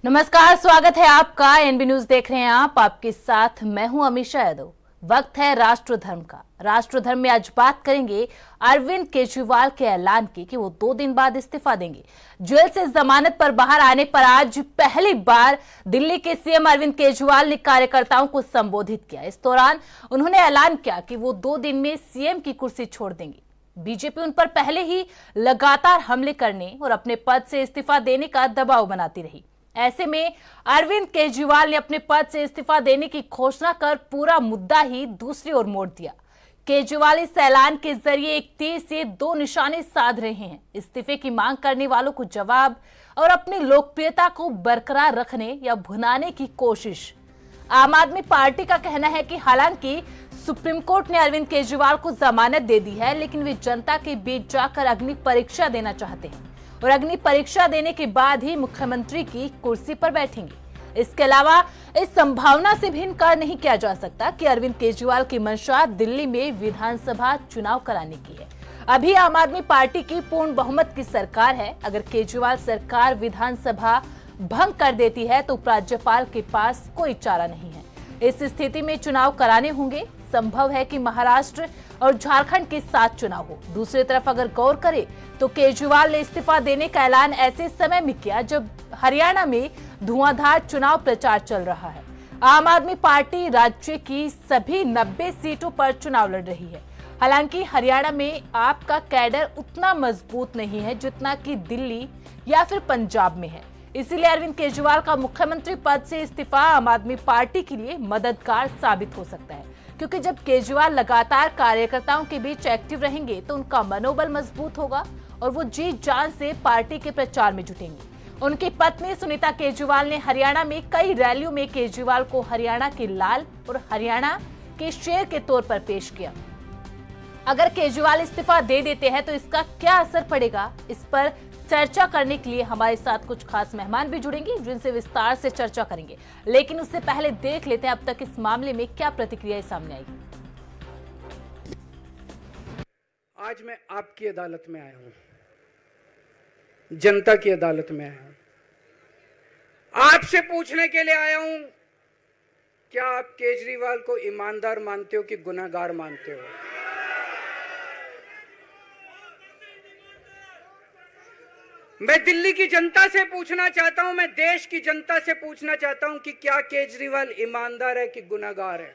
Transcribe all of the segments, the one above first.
नमस्कार, स्वागत है आपका। एनबी न्यूज देख रहे हैं आप। आपके साथ मैं हूं अमीषा यादव। वक्त है राष्ट्रधर्म का। राष्ट्रधर्म में आज बात करेंगे अरविंद केजरीवाल के ऐलान की कि वो 2 दिन बाद इस्तीफा देंगे। जेल से जमानत पर बाहर आने पर आज पहली बार दिल्ली के सीएम अरविंद केजरीवाल ने कार्यकर्ताओं को संबोधित किया। इस दौरान उन्होंने ऐलान किया कि वो 2 दिन में सीएम की कुर्सी छोड़ देंगे। बीजेपी उन पर पहले ही लगातार हमले करने और अपने पद से इस्तीफा देने का दबाव बनाती रही। ऐसे में अरविंद केजरीवाल ने अपने पद से इस्तीफा देने की घोषणा कर पूरा मुद्दा ही दूसरी ओर मोड़ दिया। केजरीवाल इस ऐलान के जरिए एक तीर से 2 निशाने साध रहे हैं। इस्तीफे की मांग करने वालों को जवाब और अपनी लोकप्रियता को बरकरार रखने या भुनाने की कोशिश। आम आदमी पार्टी का कहना है कि हालांकि सुप्रीम कोर्ट ने अरविंद केजरीवाल को जमानत दे दी है, लेकिन वे जनता के बीच जाकर अग्नि परीक्षा देना चाहते हैं और अग्नि परीक्षा देने के बाद ही मुख्यमंत्री की कुर्सी पर बैठेंगे। इसके अलावा इस संभावना से भी इनकार नहीं किया जा सकता कि अरविंद केजरीवाल की मंशा दिल्ली में विधानसभा चुनाव कराने की है। अभी आम आदमी पार्टी की पूर्ण बहुमत की सरकार है। अगर केजरीवाल सरकार विधानसभा भंग कर देती है तो उपराज्यपाल के पास कोई चारा नहीं है। इस स्थिति में चुनाव कराने होंगे। संभव है कि महाराष्ट्र और झारखंड के साथ चुनाव हो। दूसरी तरफ अगर गौर करें तो केजरीवाल ने इस्तीफा देने का ऐलान ऐसे समय में किया जब हरियाणा में धुआंधार चुनाव प्रचार चल रहा है। आम आदमी पार्टी राज्य की सभी 90 सीटों पर चुनाव लड़ रही है। हालांकि हरियाणा में आपका कैडर उतना मजबूत नहीं है जितना कि दिल्ली या फिर पंजाब में है। इसीलिए अरविंद केजरीवाल का मुख्यमंत्री पद से इस्तीफा आम आदमी पार्टी के लिए मददगार साबित हो सकता है, क्योंकि जब केजरीवाल लगातार कार्यकर्ताओं के बीच एक्टिव रहेंगे तो उनका मनोबल मजबूत होगा और वो जी जान से पार्टी के प्रचार में जुटेंगे। उनकी पत्नी सुनीता केजरीवाल ने हरियाणा में कई रैलियों में केजरीवाल को हरियाणा के लाल और हरियाणा के शेर के तौर पर पेश किया। अगर केजरीवाल इस्तीफा दे देते हैं तो इसका क्या असर पड़ेगा, इस पर चर्चा करने के लिए हमारे साथ कुछ खास मेहमान भी जुड़ेंगे जिनसे विस्तार से चर्चा करेंगे। लेकिन उससे पहले देख लेते हैं अब तक इस मामले में क्या प्रतिक्रियाएं सामने आई। आज मैं आपकी अदालत में आया हूं, जनता की अदालत में आया हूं। आपसे पूछने के लिए आया हूं, क्या आप केजरीवाल को ईमानदार मानते हो कि गुनहगार मानते हो? मैं दिल्ली की जनता से पूछना चाहता हूं, मैं देश की जनता से पूछना चाहता हूं कि क्या केजरीवाल ईमानदार है कि गुनहगार है?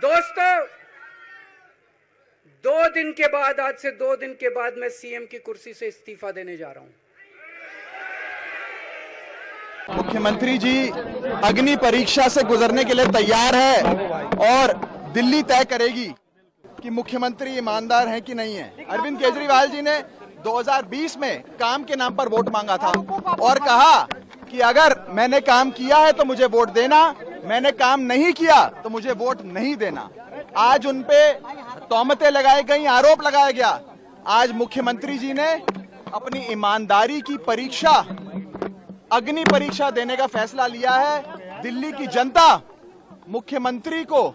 दोस्तों, 2 दिन के बाद, आज से 2 दिन के बाद मैं सीएम की कुर्सी से इस्तीफा देने जा रहा हूं। मुख्यमंत्री जी अग्नि परीक्षा से गुजरने के लिए तैयार है और दिल्ली तय करेगी कि मुख्यमंत्री ईमानदार हैं कि नहीं है। अरविंद केजरीवाल जी ने 2020 में काम के नाम पर वोट मांगा था और कहा कि अगर मैंने काम किया है तो मुझे वोट देना, मैंने काम नहीं किया तो मुझे वोट नहीं देना। आज उनपे तोहमतें लगाई गई, आरोप लगाया गया। आज मुख्यमंत्री जी ने अपनी ईमानदारी की परीक्षा, अग्नि परीक्षा देने का फैसला लिया है। दिल्ली की जनता मुख्यमंत्री को,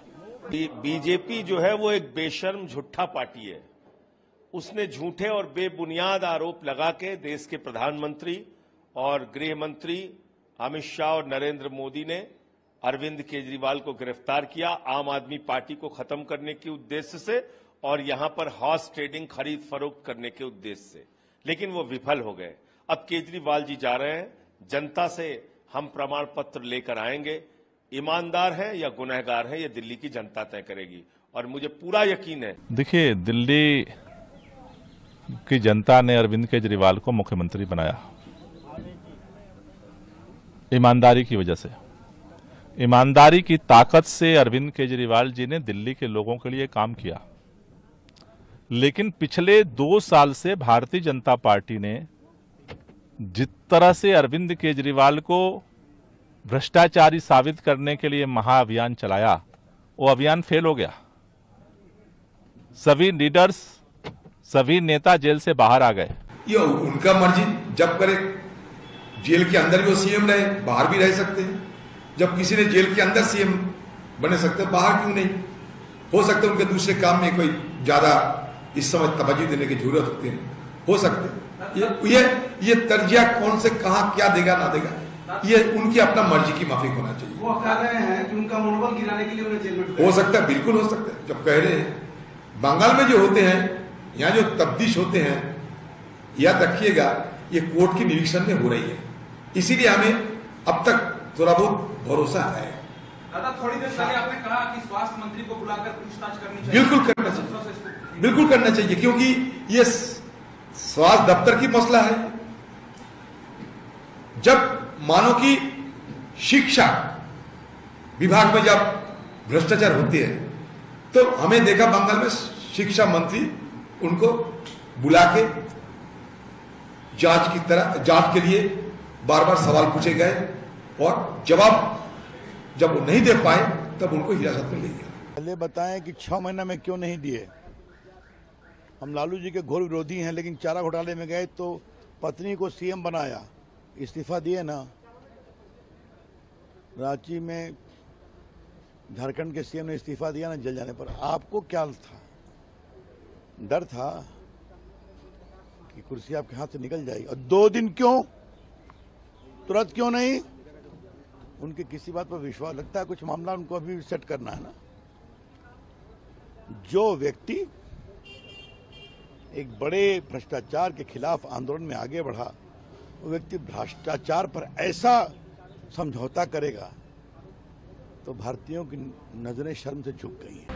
बीजेपी जो है वो एक बेशर्म झूठा पार्टी है। उसने झूठे और बेबुनियाद आरोप लगा के देश के प्रधानमंत्री और गृह मंत्री अमित शाह और नरेंद्र मोदी ने अरविंद केजरीवाल को गिरफ्तार किया आम आदमी पार्टी को खत्म करने के उद्देश्य से और यहां पर हॉर्स ट्रेडिंग खरीद फरोख्त करने के उद्देश्य से, लेकिन वो विफल हो गए। अब केजरीवाल जी जा रहे हैं, जनता से हम प्रमाण पत्र लेकर आएंगे। ईमानदार है या गुनहगार है, ये दिल्ली की जनता तय करेगी और मुझे पूरा यकीन है। देखिए, दिल्ली की जनता ने अरविंद केजरीवाल को मुख्यमंत्री बनाया ईमानदारी की वजह से। ईमानदारी की ताकत से अरविंद केजरीवाल जी ने दिल्ली के लोगों के लिए काम किया। लेकिन पिछले 2 साल से भारतीय जनता पार्टी ने जिस तरह से अरविंद केजरीवाल को भ्रष्टाचारी साबित करने के लिए महाअभियान चलाया, वो अभियान फेल हो गया। सभी लीडर्स, सभी नेता जेल से बाहर आ गए। ये उनका मर्जी, जब करे। जेल के अंदर भी वो सीएम रहे, बाहर भी रह सकते हैं। जब किसी ने जेल के अंदर सीएम बने सकते, बाहर क्यों नहीं हो सकते? उनके दूसरे काम में कोई ज्यादा इस समय तवज्जो देने की जरूरत होती है, हो सकते। ये तर्जिया कौन से कहां क्या देगा ना देगा, ये उनकी अपना मर्जी की माफी होना चाहिए। वो कह रहे हैं कि उनका मनोबल गिराने के लिए उन्हें जेल में हो सकता है, बिल्कुल हो सकता है। जब कह रहे हैं बंगाल में जो होते हैं, यहाँ जो तब्दीश होते हैं, याद रखिएगा ये कोर्ट की निरीक्षण में हो रही है, इसीलिए हमें अब तक थोड़ा बहुत भरोसा है। दादा, थोड़ी देर पहले आपने कहा कि स्वास्थ्य मंत्री को बुलाकर पूछताछ करनी चाहिए। बिल्कुल करना चाहिए, बिल्कुल करना चाहिए, क्योंकि ये स्वास्थ्य दफ्तर की मसला है। जब मानो कि शिक्षा विभाग में जब भ्रष्टाचार होती है, तो हमें देखा बंगाल में शिक्षा मंत्री उनको बुला के जांच के लिए बार बार सवाल पूछे गए और जवाब जब वो नहीं दे पाए तब उनको हिरासत में ले गया। पहले बताएं कि 6 महीने में क्यों नहीं दिए। हम लालू जी के घोर विरोधी हैं, लेकिन चारा घोटाले में गए तो पत्नी को सीएम बनाया, इस्तीफा दिए ना। रांची में झारखंड के सीएम ने इस्तीफा दिया ना जल जाने पर। आपको क्या था, डर था कि कुर्सी आपके हाथ से निकल जाएगी? और 2 दिन क्यों, तुरंत क्यों नहीं? उनके किसी बात पर विश्वास, लगता है कुछ मामला उनको अभी सेट करना है ना। जो व्यक्ति एक बड़े भ्रष्टाचार के खिलाफ आंदोलन में आगे बढ़ा, वो व्यक्ति भ्रष्टाचार पर ऐसा समझौता करेगा तो भारतीयों की नजरें शर्म से झुक गई हैं।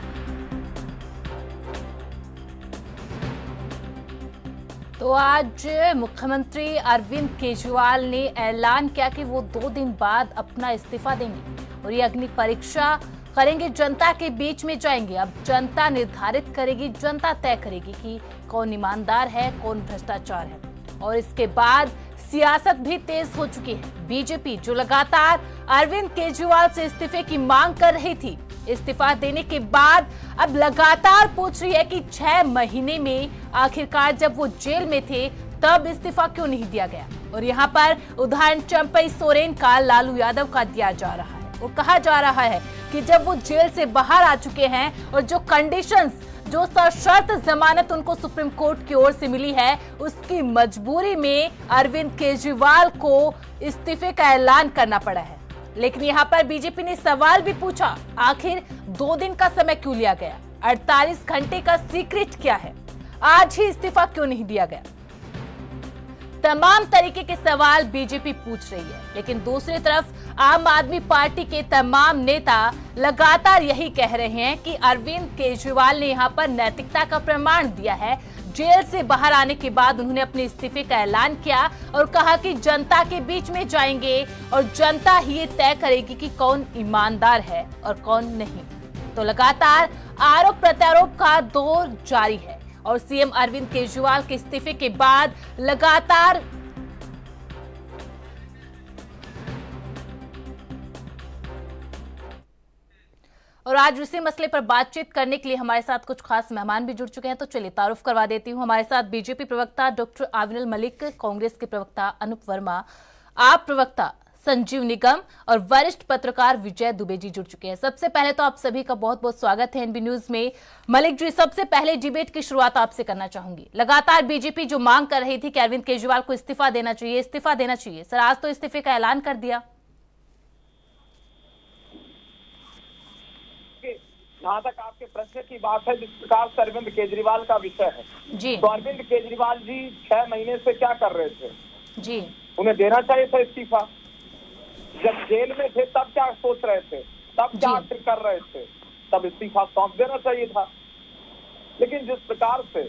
तो आज मुख्यमंत्री अरविंद केजरीवाल ने ऐलान किया कि वो 2 दिन बाद अपना इस्तीफा देंगे और ये अग्नि परीक्षा करेंगे, जनता के बीच में जाएंगे। अब जनता निर्धारित करेगी, जनता तय करेगी कि कौन ईमानदार है, कौन भ्रष्टाचार है। और इसके बाद सियासत भी तेज हो चुकी है। बीजेपी जो लगातार अरविंद केजरीवाल से इस्तीफे की मांग कर रही थी, इस्तीफा देने के बाद अब लगातार पूछ रही है कि 6 महीने में आखिरकार जब वो जेल में थे तब इस्तीफा क्यों नहीं दिया गया। और यहाँ पर उदाहरण चंपई सोरेन का, लालू यादव का दिया जा रहा है। वो कहा जा रहा है कि जब वो जेल से बाहर आ चुके हैं और जो कंडीशंस, जो सशर्त जमानत उनको सुप्रीम कोर्ट की ओर से मिली है, उसकी मजबूरी में अरविंद केजरीवाल को इस्तीफे का ऐलान करना पड़ा है। लेकिन यहाँ पर बीजेपी ने सवाल भी पूछा, आखिर 2 दिन का समय क्यों लिया गया? 48 घंटे का सीक्रेट क्या है? आज ही इस्तीफा क्यों नहीं दिया गया? तमाम तरीके के सवाल बीजेपी पूछ रही है। लेकिन दूसरी तरफ आम आदमी पार्टी के तमाम नेता लगातार यही कह रहे हैं कि अरविंद केजरीवाल ने यहाँ पर नैतिकता का प्रमाण दिया है। जेल से बाहर आने के बाद उन्होंने अपने इस्तीफे का ऐलान किया और कहा कि जनता के बीच में जाएंगे और जनता ही ये तय करेगी कि कौन ईमानदार है और कौन नहीं। तो लगातार आरोप प्रत्यारोप का दौर जारी है और सीएम अरविंद केजरीवाल के इस्तीफे के बाद लगातार और आज इसी मसले पर बातचीत करने के लिए हमारे साथ कुछ खास मेहमान भी जुड़ चुके हैं। तो चलिए तारुफ करवा देती हूं। हमारे साथ बीजेपी प्रवक्ता डॉक्टर आविनल मलिक, कांग्रेस के प्रवक्ता अनूप वर्मा, आप प्रवक्ता संजीव निगम और वरिष्ठ पत्रकार विजय दुबे जी जुड़ चुके हैं। सबसे पहले तो आप सभी का बहुत बहुत स्वागत है एनबी न्यूज में। मलिक जी, सबसे पहले डिबेट की शुरुआत आपसे करना चाहूंगी। लगातार बीजेपी जो मांग कर रही थी कि अरविंद केजरीवाल को इस्तीफा देना चाहिए, सर आज तो इस्तीफे का ऐलान कर दिया। जहाँ तक आपके प्रश्न की बात है, जिस प्रकार से अरविंद केजरीवाल का विषय है जी, तो अरविंद केजरीवाल जी 6 महीने से क्या कर रहे थे जी? उन्हें देना चाहिए था इस्तीफा। जब जेल में थे तब क्या सोच रहे थे, तब क्या कर रहे थे, तब इस्तीफा सौंप देना चाहिए था। लेकिन जिस प्रकार से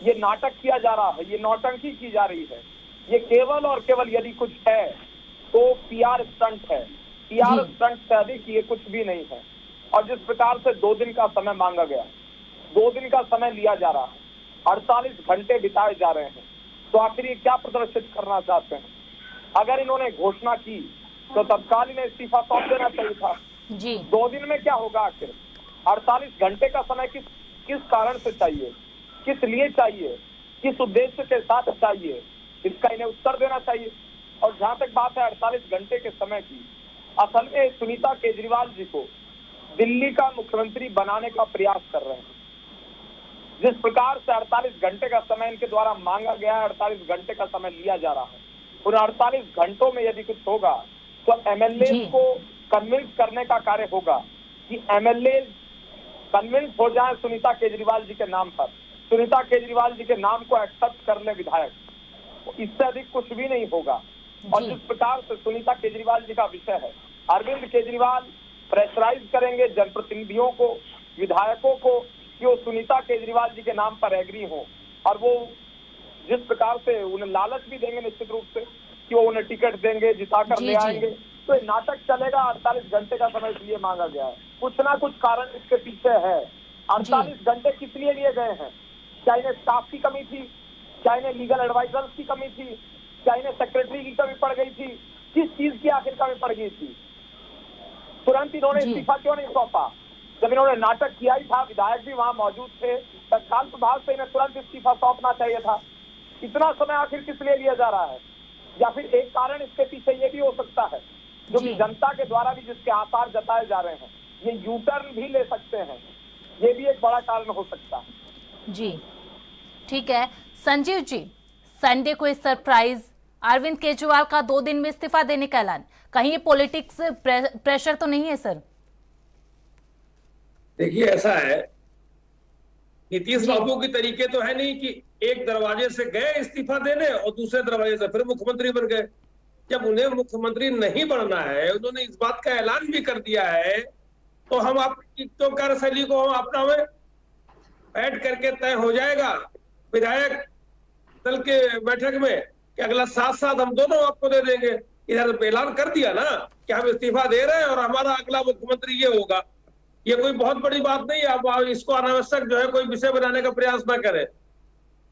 ये नाटक किया जा रहा है, ये नौटंकी की जा रही है, ये केवल और केवल यदि कुछ है तो पीआर स्टंट है। पीआर स्टंट से अधिक ये कुछ भी नहीं है। और जिस प्रकार से 2 दिन का समय मांगा गया, 2 दिन का समय लिया जा रहा है, 48 घंटे बिताए जा रहे हैं, तो आखिर ये क्या प्रदर्शित करना चाहते हैं? अगर इन्होंने घोषणा की तो तत्काल इन्हें इस्तीफा सौंप देना चाहिए था जी। 2 दिन में क्या होगा आखिर? 48 घंटे का समय किस कारण से चाहिए, किस लिए चाहिए, किस उद्देश्य के साथ चाहिए, इसका इन्हें उत्तर देना चाहिए। और जहां तक बात है 48 घंटे के समय की, असल में सुनीता केजरीवाल जी को दिल्ली का मुख्यमंत्री बनाने का प्रयास कर रहे हैं। जिस प्रकार से 48 घंटे का समय इनके द्वारा मांगा गया है, 48 घंटे का समय लिया जा रहा है, उन 48 घंटों में यदि कुछ होगा तो एमएलए को कन्विंस करने का कार्य होगा कि एमएलए कन्विंस हो जाए सुनीता केजरीवाल जी के नाम पर, सुनीता केजरीवाल जी के नाम को एक्सेप्ट कर ले विधायक, इससे अधिक कुछ भी नहीं होगा। और जिस प्रकार से सुनीता केजरीवाल जी का विषय है, अरविंद केजरीवाल प्रेशराइज करेंगे जनप्रतिनिधियों को, विधायकों को कि वो सुनीता केजरीवाल जी के नाम पर एग्री हो, और वो जिस प्रकार से उन्हें लालच भी देंगे निश्चित रूप से कि वो उन्हें टिकट देंगे, जिताकर ले आएंगे, तो ये नाटक चलेगा। 48 घंटे का समय इसलिए मांगा गया है, कुछ ना कुछ कारण इसके पीछे है। 48 घंटे किस लिए लिए गए हैं? क्या इन्हें स्टाफ की कमी थी? क्या इन्हें लीगल एडवाइजर्स की कमी थी? क्या इन्हें सेक्रेटरी की कमी पड़ गई थी? किस चीज की आखिर कमी पड़ गई थी? तुरंत इन्होंने इस्तीफा क्यों नहीं सौंपा? जब इन्होंने नाटक किया ही था, विधायक भी वहां मौजूद थे, तत्काल प्रभाव से इन्हें तुरंत इस्तीफा सौंपना चाहिए था। इतना समय आखिर किस लिए लिया जा रहा है? या फिर एक कारण इसके पीछे ये भी हो सकता है, जो कि जनता के द्वारा भी जिसके आसार जताए जा रहे हैं, ये यू टर्न भी ले सकते हैं, ये भी एक बड़ा कारण हो सकता है। जी ठीक है संजीव जी, संडे को इस सरप्राइज अरविंद केजरीवाल का 2 दिन में इस्तीफा देने का ऐलान, कहीं ये पॉलिटिक्स प्रेशर तो नहीं है सर? देखिए ऐसा है, नीतीश बाबू के तरीके तो है नहीं कि एक दरवाजे से गए इस्तीफा देने और दूसरे दरवाजे से फिर मुख्यमंत्री बन गए। जब उन्हें मुख्यमंत्री नहीं बनना है, उन्होंने इस बात का ऐलान भी कर दिया है, तो हम आपकी तो कार्यशैली को हम अपना में बैठ करके तय हो जाएगा विधायक दल के बैठक में कि अगला 7 साल हम दोनों आपको दे देंगे। इधर ऐलान कर दिया ना कि हम इस्तीफा दे रहे हैं और हमारा अगला मुख्यमंत्री ये होगा। ये कोई बहुत बड़ी बात नहीं है, आप इसको अनावश्यक जो है कोई विषय बनाने का प्रयास ना करें।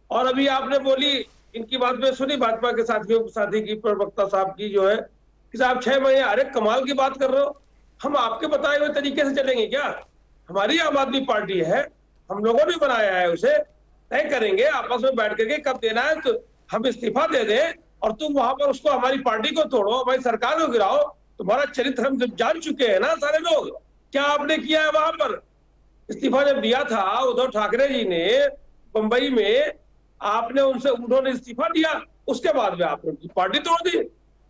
और अभी आपने बोली, इनकी बात में सुनी भाजपा के साथी की, प्रवक्ता साहब की जो है कि साहब 6 महीने, अरे कमाल की बात कर रहे हो, हम आपके बताए हुए तरीके से चलेंगे क्या? हमारी आम आदमी पार्टी है, हम लोगों ने बनाया है, उसे तय करेंगे आपस में बैठ करके कब देना है, तो हम इस्तीफा दे दें और तुम वहां पर उसको हमारी पार्टी को तोड़ो, हमारी सरकार को गिराओ। तुम्हारा चरित्र हम जब जान चुके हैं ना सारे लोग, क्या आपने किया है वहां पर? इस्तीफा जब दिया था उद्धव ठाकरे जी ने बंबई में, आपने उन्होंने इस्तीफा दिया, उसके बाद में आपने उनकी पार्टी तोड़ दी।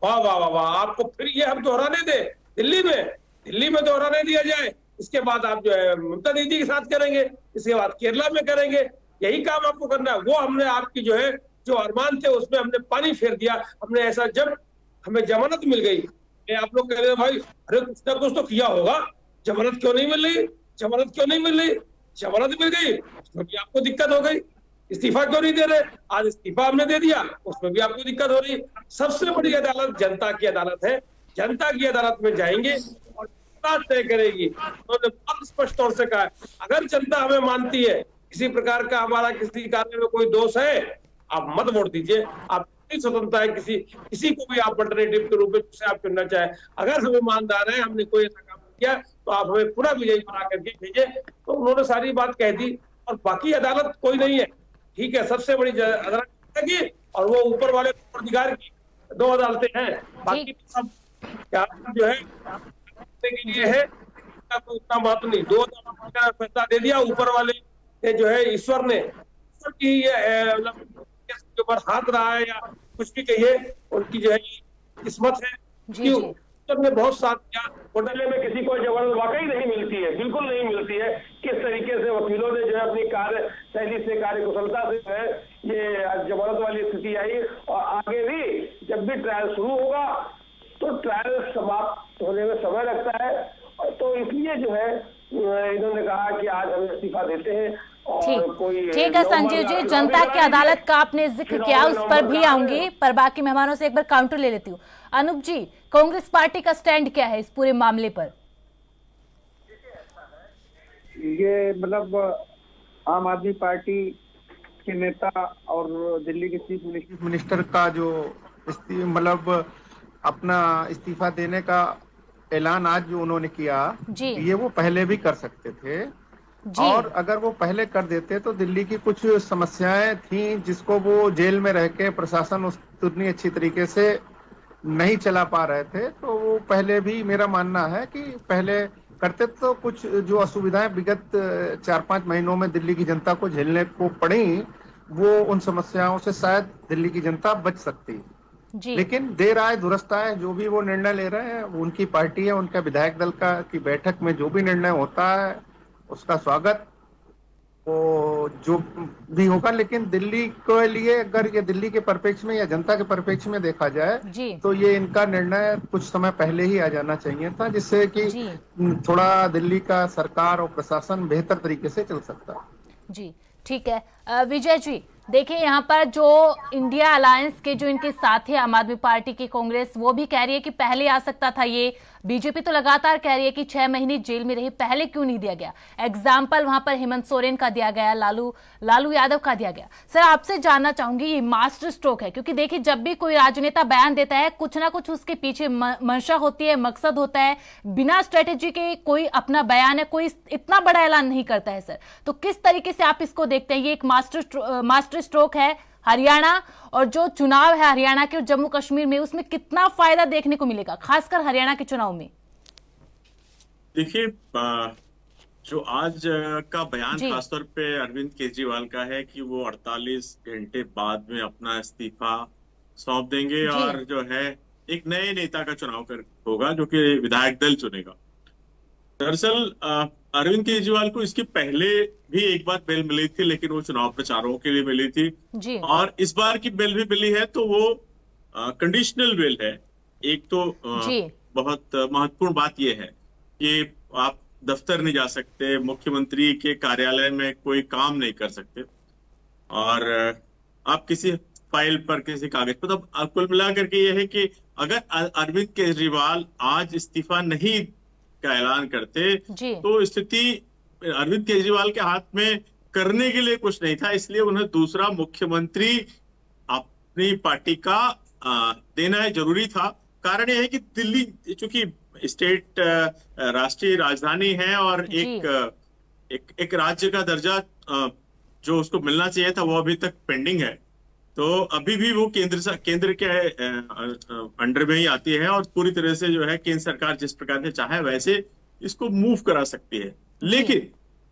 वाह वाह वाह वाह, आपको फिर ये हम दोहराने दे, दिल्ली में दोहराने दिया जाए। इसके बाद आप जो है ममता दीदी के साथ करेंगे, इसके बाद केरला में करेंगे, यही काम आपको करना है। वो हमने आपकी जो है जो अरमान थे उसमें हमने पानी फेर दिया। हमने ऐसा, जब हमें जमानत मिल गई, आप लोग कह रहे हैं भाई अरे कुछ ना कुछ तो किया होगा, जमानत क्यों नहीं मिल रही, जमानत क्यों नहीं मिल रही? जमानत मिल गई, उसमें भी आपको दिक्कत हो गई। इस्तीफा क्यों नहीं दे रहे? आज इस्तीफा हमने दे दिया, उसमें भी आपको दिक्कत हो रही। सबसे बड़ी अदालत जनता की अदालत है, जनता की अदालत में जाएंगे और जनता तय करेगी। उन्होंने बहुत स्पष्ट तौर से कहा, अगर जनता हमें मानती है किसी प्रकार का हमारा किसी कार्य में कोई दोष है, आप मत वोट दीजिए। आपकी स्वतंत्रता है, किसी को भी आप अल्टरनेटिव के रूप में जिसे आप चुनना चाहे। अगर हम ईमानदार है, हमने कोई ऐसा काम किया तो आप हमें पूरा विजयी बना करके भेजे। तो उन्होंने सारी बात कह दी, और बाकी अदालत कोई नहीं है, ठीक है, सबसे बड़ी अदालत की और वो ऊपर वाले अधिकार की 2 अदालतें हैं, बाकी सब जो है के लिए है, उतना बात नहीं। 2 अदालतों का फैसला दे दिया, ऊपर वाले जो है ईश्वर ने की के ऊपर हाथ रहा है या कुछ भी कहिए, उनकी जो है किस्मत है कि ने बहुत साथ किया। होटल में किसी को जबरदस्त वाकई नहीं मिलती है, बिल्कुल नहीं मिलती है। किस तरीके से वकीलों ने जो है अपनी कार्य शैली से, कार्य कुशलता से जो है ये जबरदस्त वाली स्थिति आई। और आगे भी जब भी ट्रायल शुरू होगा तो ट्रायल समाप्त होने में समय लगता है, तो इसलिए जो है इन्होंने कहा कि आज हम इस्तीफा देते हैं। ठीक है संजीव जी, जनता की अदालत का आपने जिक्र किया, उस पर भी आऊंगी, पर बाकी मेहमानों से एक बार काउंटर ले लेती हूँ। अनूप जी, कांग्रेस पार्टी का स्टैंड क्या है इस पूरे मामले पर? ये मतलब आम आदमी पार्टी के नेता और दिल्ली के चीफ मिनिस्टर का जो मतलब अपना इस्तीफा देने का ऐलान आज जो उन्होंने किया, ये वो पहले भी कर सकते थे। और अगर वो पहले कर देते तो दिल्ली की कुछ समस्याएं थी जिसको वो जेल में रह के प्रशासन उतनी अच्छी तरीके से नहीं चला पा रहे थे, तो वो पहले भी, मेरा मानना है कि पहले करते तो कुछ जो असुविधाएं विगत 4-5 महीनों में दिल्ली की जनता को झेलने को पड़ी, वो उन समस्याओं से शायद दिल्ली की जनता बच सकती है। लेकिन देर आए दुरुस्त आए, जो भी वो निर्णय ले रहे हैं, वो उनकी पार्टी है, उनका विधायक दल की बैठक में जो भी निर्णय होता है उसका स्वागत, वो जो भी होगा। लेकिन दिल्ली के लिए, अगर ये दिल्ली के परिप्रेक्ष्य में या जनता के परिप्रेक्ष्य में देखा जाए तो ये इनका निर्णय कुछ समय पहले ही आ जाना चाहिए था, जिससे कि थोड़ा दिल्ली का सरकार और प्रशासन बेहतर तरीके से चल सकता है। जी ठीक है। विजय जी देखिए, यहाँ पर जो इंडिया अलायंस के जो इनके साथी आम आदमी पार्टी की कांग्रेस, वो भी कह रही है कि पहले आ सकता था ये। बीजेपी तो लगातार कह रही है कि 6 महीने जेल में रही, पहले क्यों नहीं दिया गया। एग्जाम्पल वहां पर हेमंत सोरेन का दिया गया, लालू यादव का दिया गया। सर आपसे जानना चाहूंगी, ये मास्टर स्ट्रोक है, क्योंकि देखिए जब भी कोई राजनेता बयान देता है कुछ ना कुछ उसके पीछे मंशा होती है, मकसद होता है। बिना स्ट्रेटेजी के कोई अपना बयान है, कोई इतना बड़ा ऐलान नहीं करता है। सर तो किस तरीके से आप इसको देखते हैं? ये एक मास्टर स्ट्रोक है हरियाणा, और जो चुनाव है हरियाणा के और जम्मू कश्मीर में, उसमें कितना फायदा देखने को मिलेगा, खासकर हरियाणा के चुनाव में? देखिए, जो आज का बयान खासतौर पे अरविंद केजरीवाल का है कि वो 48 घंटे बाद में अपना इस्तीफा सौंप देंगे और जो है एक नए नेता का चुनाव होगा जो कि विधायक दल चुनेगा। दरअसल अरविंद केजरीवाल को इसके पहले भी एक बार बेल मिली थी, लेकिन वो चुनाव प्रचारों के लिए मिली थी। और इस बार की बेल भी मिली है तो वो कंडीशनल बेल है। एक तो बहुत महत्वपूर्ण बात यह है कि आप दफ्तर नहीं जा सकते, मुख्यमंत्री के कार्यालय में कोई काम नहीं कर सकते, और आप किसी फाइल पर, किसी कागज पर, तो कुल मिलाकर के ये है कि अगर अरविंद केजरीवाल आज इस्तीफा नहीं का ऐलान करते तो स्थिति अरविंद केजरीवाल के हाथ में करने के लिए कुछ नहीं था, इसलिए उन्हें दूसरा मुख्यमंत्री अपनी पार्टी का देना है जरूरी था। कारण यह है कि दिल्ली चूंकि स्टेट राष्ट्रीय राजधानी है और एक राज्य का दर्जा जो उसको मिलना चाहिए था वो अभी तक पेंडिंग है, तो अभी भी वो केंद्र के अंडर में ही आती है और पूरी तरह से जो है केंद्र सरकार जिस प्रकार से चाहे वैसे इसको मूव करा सकती है। लेकिन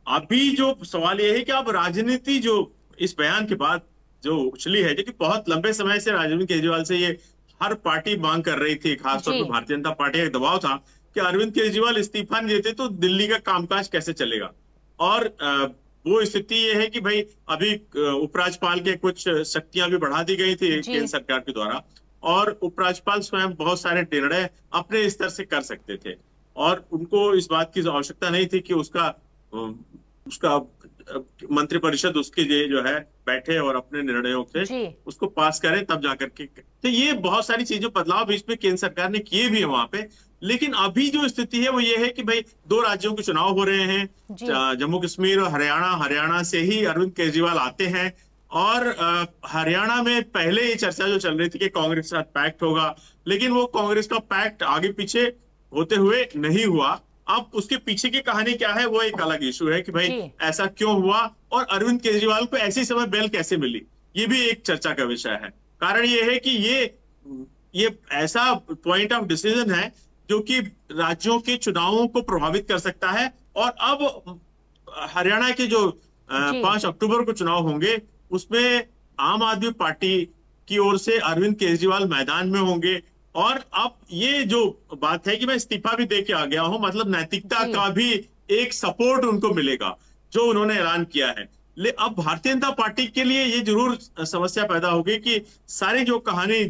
अभी जो सवाल ये है कि अब राजनीति जो इस बयान के बाद जो उछली है, जो कि बहुत लंबे समय से अरविंद केजरीवाल से ये हर पार्टी मांग कर रही थी, खासतौर पर भारतीय जनता पार्टी का दबाव था कि अरविंद केजरीवाल इस्तीफा नहीं देते तो दिल्ली का कामकाज कैसे चलेगा। और वो स्थिति ये है कि भाई अभी उपराज्यपाल के कुछ शक्तियां भी बढ़ा दी गई थी केंद्र सरकार के द्वारा, और उपराज्यपाल स्वयं बहुत सारे निर्णय अपने स्तर से कर सकते थे और उनको इस बात की आवश्यकता नहीं थी कि उसका मंत्रिपरिषद उसके जो है बैठे और अपने निर्णयों से उसको पास करे तब जाकर के। तो ये बहुत सारी चीजों बदलाव बीच में केंद्र सरकार ने किए भी है वहां पे। लेकिन अभी जो स्थिति है वो ये है कि भाई 2 राज्यों के चुनाव हो रहे हैं, जम्मू कश्मीर और हरियाणा से ही अरविंद केजरीवाल आते हैं, और हरियाणा में पहले ये चर्चा जो चल रही थी कि कांग्रेस के साथ पैक्ट होगा, लेकिन वो कांग्रेस का पैक्ट आगे पीछे होते हुए नहीं हुआ। अब उसके पीछे की कहानी क्या है वो एक अलग इशू है कि भाई ऐसा क्यों हुआ और अरविंद केजरीवाल को ऐसी समय बेल कैसे मिली, ये भी एक चर्चा का विषय है। कारण ये है कि ये ऐसा पॉइंट ऑफ डिसीजन है जो कि राज्यों के चुनावों को प्रभावित कर सकता है। और अब हरियाणा के जो 5 अक्टूबर को चुनाव होंगे उसमें आम आदमी पार्टी की ओर से अरविंद केजरीवाल मैदान में होंगे, और अब ये जो बात है कि मैं इस्तीफा भी दे के आ गया हूं, मतलब नैतिकता का भी एक सपोर्ट उनको मिलेगा जो उन्होंने ऐलान किया है। अब भारतीय जनता पार्टी के लिए ये जरूर समस्या पैदा होगी कि सारी जो कहानी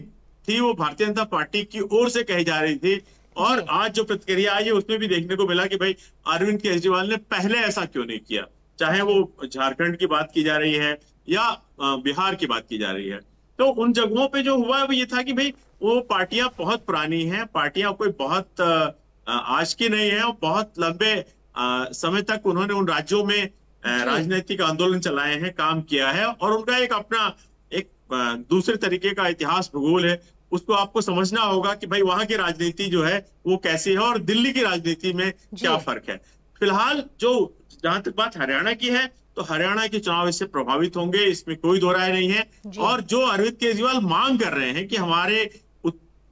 थी वो भारतीय जनता पार्टी की ओर से कही जा रही थी, और आज जो प्रतिक्रिया आई है उसमें भी देखने को मिला कि भाई अरविंद केजरीवाल ने पहले ऐसा क्यों नहीं किया, चाहे वो झारखंड की बात की जा रही है या बिहार की बात की जा रही है। तो उन जगहों पे जो हुआ वो ये था कि भाई वो पार्टियां बहुत पुरानी हैं, पार्टियां कोई बहुत आज की नहीं है, और बहुत लंबे समय तक उन्होंने उन राज्यों में राजनीतिक आंदोलन चलाए हैं, काम किया है, और उनका एक अपना एक दूसरे तरीके का इतिहास भूगोल है। उसको आपको समझना होगा कि भाई वहां की राजनीति जो है वो कैसी है और दिल्ली की राजनीति में क्या फर्क है। फिलहाल जो जहां तक बात हरियाणा की है तो हरियाणा के चुनाव इससे प्रभावित होंगे, इसमें कोई दो राय नहीं है। और जो अरविंद केजरीवाल मांग कर रहे हैं कि हमारे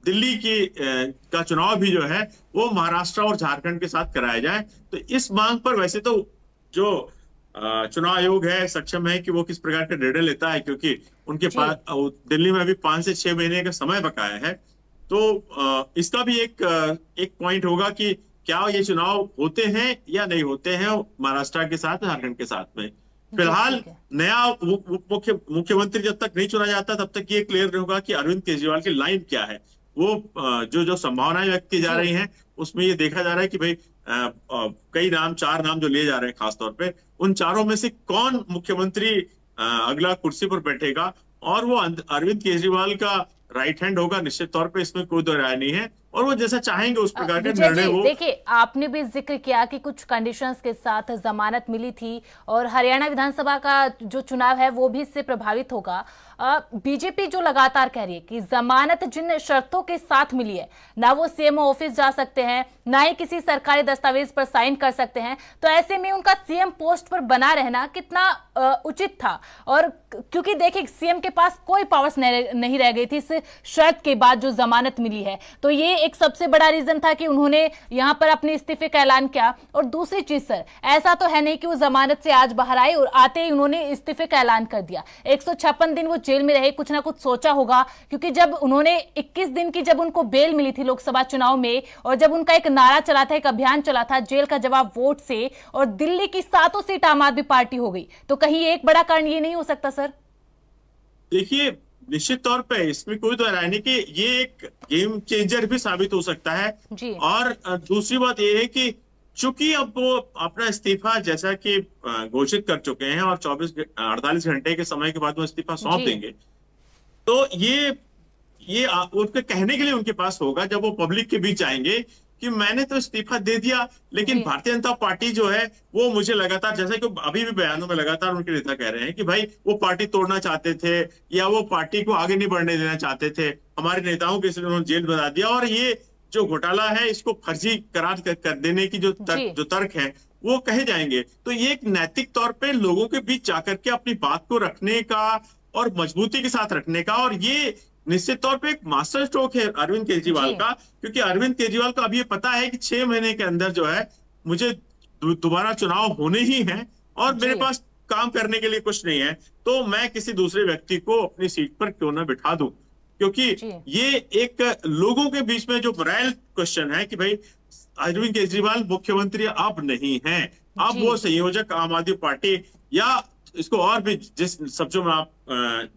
दिल्ली का चुनाव भी जो है वो महाराष्ट्र और झारखंड के साथ कराया जाए। तो इस मांग पर वैसे तो जो चुनाव आयोग है सक्षम है कि वो किस प्रकार का निर्णय लेता है, क्योंकि उनके पास दिल्ली में अभी 5 से 6 महीने का समय बकाया है। तो इसका भी एक पॉइंट होगा कि क्या ये चुनाव होते हैं या नहीं होते हैं महाराष्ट्र के साथ, झारखंड के साथ में। फिलहाल नया मुख्यमंत्री जब तक नहीं चुना जाता तब तक ये क्लियर नहीं होगा कि अरविंद केजरीवाल की लाइन क्या है। वो जो संभावनाएं व्यक्त की जा रही हैं उसमें ये देखा जा रहा है कि भाई कई नाम, 4 नाम जो लिए जा रहे हैं खासतौर पे, उन चारों में से कौन मुख्यमंत्री अगला कुर्सी पर बैठेगा और वो अरविंद केजरीवाल का राइट हैंड होगा, निश्चित तौर पे इसमें कोई दो राय नहीं है। और वो जैसा चाहेंगे उस प्रकार के निर्णय वो। देखिए, आपने भी जिक्र किया कि कुछ कंडीशंस के साथ जमानत मिली थी और हरियाणा विधानसभा का जो चुनाव है वो भी इससे प्रभावित होगा। बीजेपी जो लगातार कह रही है कि जमानत जिन शर्तों के साथ मिली है, ना वो सीएम ऑफिस जा सकते हैं, ना ही किसी सरकारी दस्तावेज पर साइन कर सकते हैं, तो ऐसे में उनका सीएम पोस्ट पर बना रहना कितना उचित था। और क्योंकि देखिए सीएम के पास कोई पावर्स नहीं रह गई थी इस शर्त के बाद जो जमानत मिली है, तो ये एक सबसे बड़ा रीजन था कि उन्होंने यहां पर अपने इस्तीफे का ऐलान किया। और दूसरी चीज सर, ऐसा तो है नहीं कि वो जमानत से आज बाहर आए और आते ही उन्होंने इस्तीफे का ऐलान कर दिया। 156 दिन वो जेल में रहे, कुछ ना कुछ सोचा होगा, क्योंकि जब उन्होंने 21 दिन की जब उनको बेल मिली थी लोकसभा चुनाव में, और जब उनका एक नारा चला था, एक अभियान चला था जेल का जवाब वोट से, और दिल्ली की 7 सीट आम आदमी पार्टी हो गई, तो कहीं एक बड़ा कारण ये नहीं हो सकता सर? देखिए, निश्चित तौर पे इसमें कोई तो राय नहीं कि ये एक गेम चेंजर भी साबित हो सकता है जी। और दूसरी बात ये है कि चूंकि अब वो अपना इस्तीफा जैसा कि घोषित कर चुके हैं और 48 घंटे के समय के बाद वो इस्तीफा सौंप देंगे, तो ये उनके कहने के लिए उनके पास होगा जब वो पब्लिक के बीच आएंगे कि मैंने तो इस्तीफा दे दिया, लेकिन भारतीय जनता पार्टी जो है वो मुझे लगातार, जैसे कि अभी भी बयानों में लगातार उनके नेता कह रहे हैं कि भाई वो पार्टी तोड़ना चाहते थे या वो पार्टी को आगे नहीं बढ़ने देना चाहते थे, हमारे नेताओं के इसलिए उन्होंने जेल बना दिया, और ये जो घोटाला है इसको फर्जी करार कर देने की जो तर्क है वो कहे जाएंगे। तो ये एक नैतिक तौर पे लोगों के बीच जाकर के अपनी बात को रखने का और मजबूती के साथ रखने का, और ये निश्चित तौर पे एक मास्टर स्ट्रोक है अरविंद केजरीवाल का, क्योंकि अरविंद केजरीवाल को अब ये पता है कि 6 महीने के अंदर जो है मुझे दोबारा चुनाव होने ही हैं और मेरे पास काम करने के लिए कुछ नहीं है, तो मैं किसी दूसरे व्यक्ति को अपनी सीट पर क्यों ना बिठा दूं। क्योंकि ये एक लोगों के बीच में जो मोरल क्वेश्चन है कि भाई अरविंद केजरीवाल मुख्यमंत्री अब नहीं है, अब वो संयोजक आम आदमी पार्टी, या इसको और भी जिस शब्दों में आप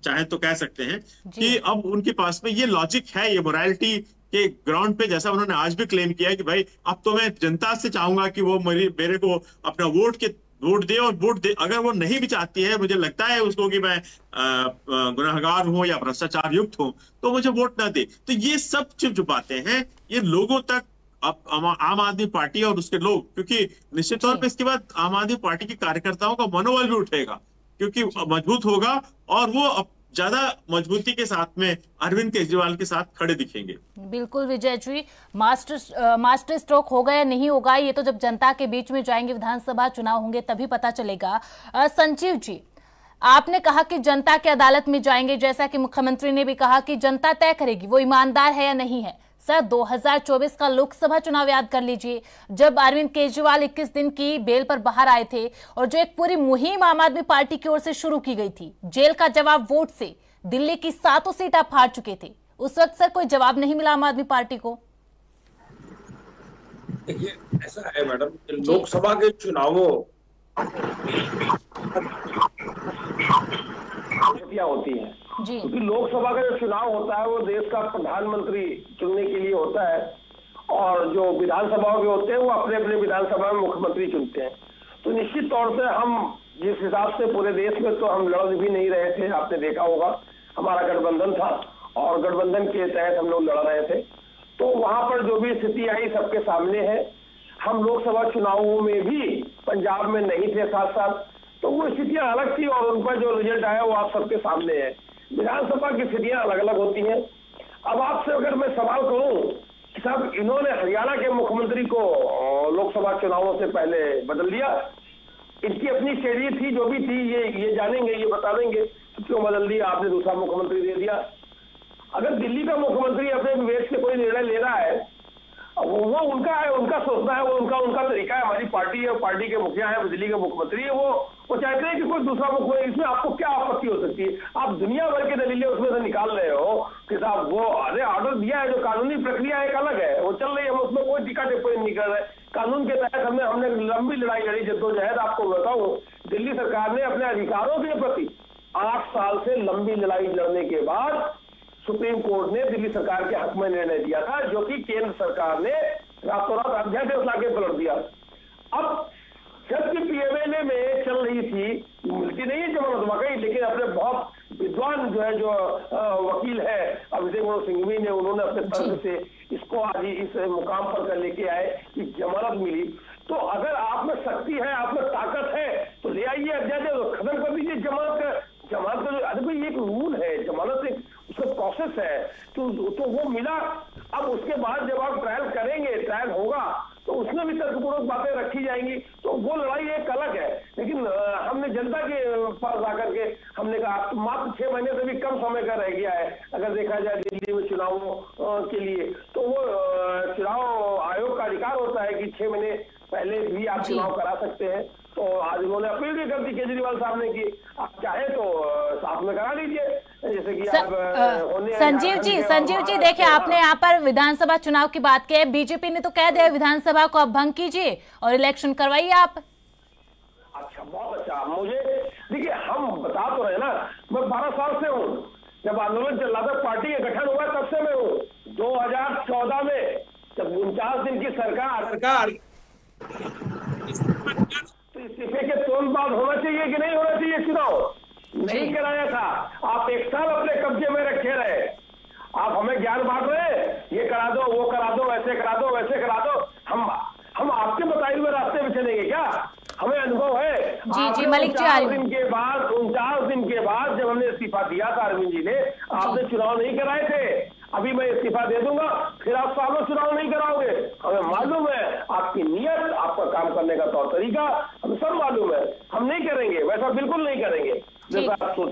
चाहें तो कह सकते हैं कि अब उनके पास में ये लॉजिक है, ये मोरालिटी के ग्राउंड पे, जैसा उन्होंने आज भी क्लेम किया है कि भाई अब तो मैं जनता से चाहूंगा कि वो मेरे को अपना वोट दे, और वोट दे, अगर वो नहीं भी चाहती है, मुझे लगता है उसको कि मैं गुनाहगार हूं या भ्रष्टाचार युक्त हूं, तो मुझे वोट ना दे। तो ये सब जो बातें हैं ये लोगों तक आम आदमी पार्टी और उसके लोग, क्योंकि निश्चित तौर पे इसके बाद आम आदमी पार्टी के कार्यकर्ताओं का मनोबल भी उठेगा, क्योंकि मजबूत होगा और वो अब ज्यादा मजबूती के साथ में अरविंद केजरीवाल के साथ खड़े दिखेंगे। बिल्कुल विजय जी, मास्टर स्ट्रोक होगा या नहीं होगा ये तो जब जनता के बीच में जाएंगे, विधानसभा चुनाव होंगे तभी पता चलेगा। संजीव जी, आपने कहा कि जनता की अदालत में जाएंगे, जैसा कि मुख्यमंत्री ने भी कहा कि जनता तय करेगी वो ईमानदार है या नहीं है। सर, 2024 का लोकसभा चुनाव याद कर लीजिए, जब अरविंद केजरीवाल 21 दिन की बेल पर बाहर आए थे और जो एक पूरी मुहिम आम आदमी पार्टी की ओर से शुरू की गई थी, जेल का जवाब वोट से दिल्ली की 7 सीट आप हार चुके थे, उस वक्त सर कोई जवाब नहीं मिला आम आदमी पार्टी को? देखिए, ऐसा है मैडम, लोकसभा के चुनावों होती है क्योंकि लोकसभा का जो चुनाव होता है वो देश का प्रधानमंत्री चुनने के लिए होता है, और जो विधानसभाओं के होते हैं वो अपने अपने विधानसभा में मुख्यमंत्री चुनते हैं। तो निश्चित तौर से हम जिस हिसाब से पूरे देश में तो हम लड़ भी नहीं रहे थे, आपने देखा होगा हमारा गठबंधन था और गठबंधन के तहत हम लोग लड़ रहे थे, तो वहां पर जो भी स्थिति आई सबके सामने है। हम लोकसभा चुनावों में भी पंजाब में नहीं थे साथ साथ, तो वो स्थितियां अलग थी और उनका जो रिजल्ट आया वो आप सबके सामने है। विधानसभा की स्थितियां अलग अलग होती हैं। अब आपसे अगर मैं सवाल करूं कि साहब इन्होंने हरियाणा के मुख्यमंत्री को लोकसभा चुनावों से पहले बदल दिया, इनकी अपनी शैली थी जो भी थी, ये जानेंगे, ये बता देंगे कि क्यों बदल दिया, आपने दूसरा मुख्यमंत्री दे दिया। अगर दिल्ली का मुख्यमंत्री अपने विवेक से कोई निर्णय ले रहा है, वो उनका है, उनका सोचना है, वो उनका तरीका है। हमारी पार्टी है, पार्टी के मुखिया है, दिल्ली के मुख्यमंत्री है, वो चाहते हैं कि कोई दूसरा मुख्यमंत्री, इसमें आपको क्या आपत्ति हो सकती है? आप दुनिया भर के दलीलें उसमें से निकाल रहे हो कि साहब वो अरे ऑर्डर दिया है, जो कानूनी प्रक्रिया एक अलग है, वो चल रही है, हम उसमें कोई टीका टिप्पणी नहीं कर रहे। कानून के तहत हमने लंबी लड़ाई लड़ी, जद्दोजहद। आपको बताऊं, दिल्ली सरकार ने अपने अधिकारों के प्रति 8 साल से लंबी लड़ाई लड़ने के बाद सुप्रीम कोर्ट ने दिल्ली सरकार के हक में निर्णय दिया था, जो कि केंद्र सरकार ने रातों रात अध्यादेश लाके पलट दिया। अब जबकि पीएमएलए में चल रही थी, मिलती नहीं है जमानत वाकई, लेकिन अपने बहुत विद्वान जो है, जो वकील है अभिषेक मनु सिंघवी ने, उन्होंने अपने तर्क से इसको आज इस मुकाम पर लेके आए कि जमानत मिली। तो अगर आप में शक्ति है, आप में ताकत है, तो ले आइए अध्यादेश, खत्म कर दीजिए जमानत अरे भाई एक रूल है, जमानत एक उसका प्रोसेस है, तो वो मिला। अब उसके बाद जब आप ट्रायल करेंगे, ट्रायल होगा, तो उसमें भी तर्कपूर्वक बातें रखी जाएंगी, तो वो लड़ाई एक अलग है। लेकिन हमने जनता के पास आकर के हमने कहा मात्र 6 महीने से भी कम समय का रह गया है अगर देखा जाए दिल्ली में चुनावों के लिए, तो वो चुनाव आयोग का अधिकार होता है कि 6 महीने पहले भी आप चुनाव करा सकते हैं। तो आज उन्होंने अपील भी कर दी केजरीवाल साहब ने कि आप चाहे तो साथ में करा लीजिए, जैसे कि आप संजीव जी देखिए, आपने यहाँ पर विधानसभा चुनाव की बात की है, बीजेपी ने तो कह दिया विधानसभा को अब भंग कीजिए और इलेक्शन करवाइए आप। अच्छा, बहुत अच्छा। मुझे देखिए, हम बता तो रहे ना, मैं 12 साल से हूँ, जब आंदोलन चल रहा था, पार्टी का गठन हुआ तब से मैं हूँ। 2014 में जब 49 दिन की सरकार तो इस्तीफे के तुरंत बाद होना चाहिए कि नहीं होना चाहिए चुनाव? नहीं कराया था। आप 1 साल अपने कब्जे में रखे रहे, आप हमें ज्ञान बांट रहे, ये करा दो, वो करा दो, वैसे करा दो, वैसे करा दो। हम आपके बताए हुए रास्ते में चलेंगे क्या? हमें अनुभव है। जी मलिक जी, 49 दिन के बाद जब हमने इस्तीफा दिया था अरविंद जी ने, आपने चुनाव नहीं कराए थे। अभी मैं इस्तीफा दे दूंगा, फिर आप सालों चुनाव नहीं कराओगे। हमें मालूम है आपकी नीयत, आपका काम करने का तौर तरीका हमें सब मालूम है। हम नहीं करेंगे, वैसा बिल्कुल नहीं करेंगे।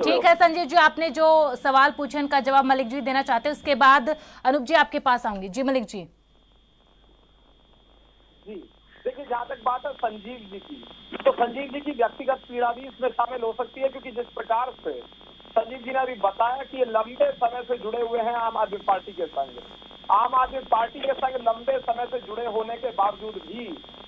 ठीक है संजीव जी, आपने जो सवाल पूछे उनका जवाब मलिक जी देना चाहते हैं, उसके बाद अनूप जी आपके पास आऊंगी। जी मलिक जी। देखिए, जहाँ तक बात है संजीव जी की, तो संजीव जी की व्यक्तिगत पीड़ा भी इसमें शामिल हो सकती है, क्योंकि जिस प्रकार से संजीव जी ने अभी बताया कि ये लंबे समय से जुड़े हुए हैं आम आदमी पार्टी के संग। आम आदमी पार्टी के संग लंबे समय से जुड़े होने के बावजूद भी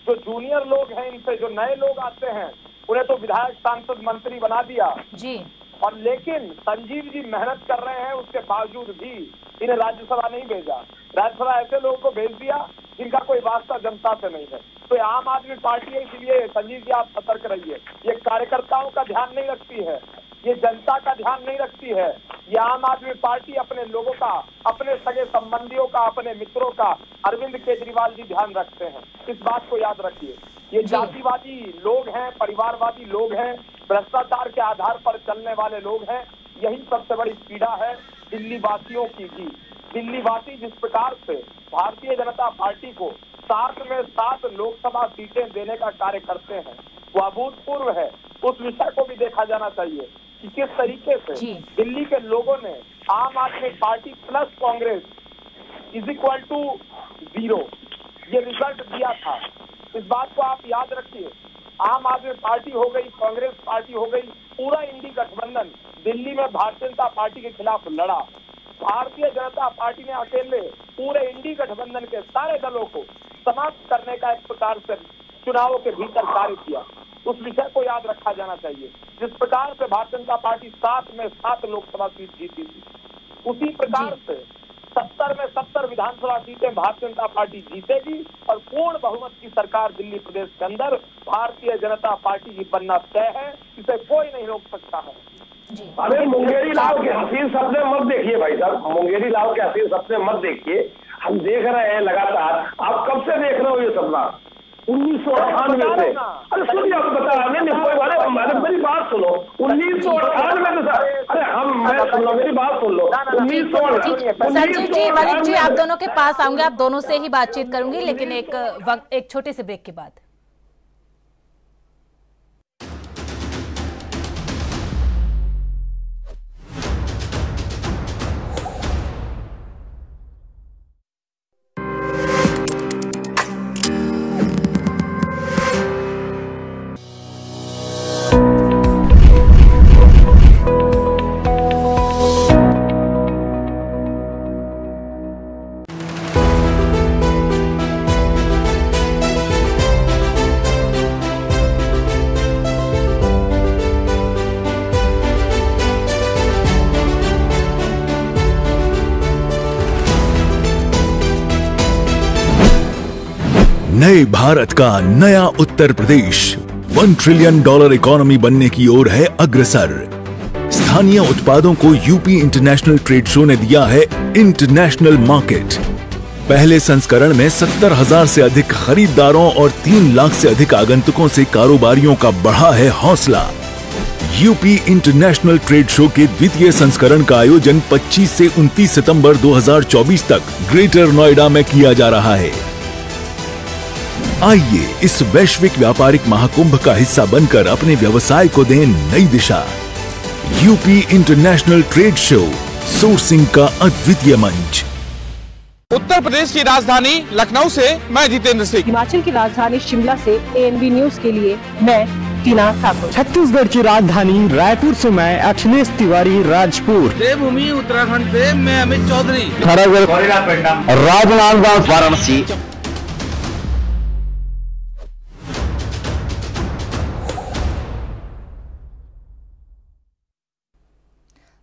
जो जूनियर लोग हैं, इनसे जो नए लोग आते हैं, उन्हें तो विधायक, सांसद, मंत्री बना दिया जी। और लेकिन संजीव जी मेहनत कर रहे हैं, उसके बावजूद भी इन्हें राज्यसभा नहीं भेजा। राज्यसभा ऐसे लोगों को भेज दिया जिनका कोई वास्ता जनता से नहीं है। तो आम आदमी पार्टी है, इसलिए संजीव जी आप सतर्क रहिए। ये कार्यकर्ताओं का ध्यान नहीं रखती है, ये जनता का ध्यान नहीं रखती है। ये आम आदमी पार्टी अपने लोगों का, अपने सगे संबंधियों का, अपने मित्रों का, अरविंद केजरीवाल जी ध्यान रखते हैं। इस बात को याद रखिए। ये जातिवादी लोग हैं, परिवारवादी लोग हैं, भ्रष्टाचार के आधार पर चलने वाले लोग हैं। यही सबसे बड़ी पीड़ा है दिल्ली वासियों की भी। दिल्ली वासी जिस प्रकार से भारतीय जनता पार्टी को 7 में 7 लोकसभा सीटें देने का कार्य करते हैं, वो अभूतपूर्व है। उस विषय को भी देखा जाना चाहिए कि किस तरीके से दिल्ली के लोगों ने आम आदमी पार्टी प्लस कांग्रेस = 0 ये रिजल्ट दिया था। इस बात को आप याद रखिए। आम आदमी पार्टी हो गई, कांग्रेस पार्टी हो गई, पूरा इंडी गठबंधन दिल्ली में भारतीय जनता पार्टी के खिलाफ लड़ा। भारतीय जनता पार्टी ने अकेले पूरे इंडी गठबंधन के सारे दलों को समाप्त करने का एक प्रकार से चुनावों के भीतर कार्य किया। उस विषय को याद रखा जाना चाहिए। जिस प्रकार से भारतीय जनता पार्टी 7 में 7 लोकसभा सीट जीती थी, उसी प्रकार से 70 में 70 विधानसभा सीटें भारतीय जनता पार्टी जीतेगी और पूर्ण बहुमत की सरकार दिल्ली प्रदेश के अंदर भारतीय जनता पार्टी की बनना तय है। इसे कोई नहीं रोक सकता है। अरे मुंगेरी लाल के हसीन सपने मत देखिए भाई साहब, मुंगेरी लाल के हसीन सपने मत देखिए। हम देख रहे हैं लगातार। आप कब से देख रहे हो ये सपना? 1998 से। अरे सुनिए, आप बता रहे मेरी बात सुनो। 1998 में अरे मैं सुन लो, मेरी बात सुन लो। संजीव जी, मलिक जी, आप दोनों के पास आऊंगे, आप दोनों से ही बातचीत करूंगी, लेकिन एक छोटे से ब्रेक के बाद। नए भारत का नया उत्तर प्रदेश $1 ट्रिलियन इकोनॉमी बनने की ओर है अग्रसर। स्थानीय उत्पादों को यूपी इंटरनेशनल ट्रेड शो ने दिया है इंटरनेशनल मार्केट। पहले संस्करण में 70,000 से अधिक खरीदारों और 3 लाख से अधिक आगंतुकों से कारोबारियों का बढ़ा है हौसला। यूपी इंटरनेशनल ट्रेड शो के द्वितीय संस्करण का आयोजन 25 से 29 सितंबर 2024 तक ग्रेटर नोएडा में किया जा रहा है। आइए इस वैश्विक व्यापारिक महाकुंभ का हिस्सा बनकर अपने व्यवसाय को दें नई दिशा। UP international trade show, sourcing का अद्वितीय मंच। उत्तर प्रदेश की राजधानी लखनऊ से मैं जितेंद्र सिंह, हिमाचल की राजधानी शिमला से ANB न्यूज के लिए मैं टीना ठाकुर, छत्तीसगढ़ की राजधानी रायपुर से मैं अखिलेश तिवारी राजपुर, देवभूमि उत्तराखंड से मैं अमित चौधरी, राजनांदगांव वाराणसी।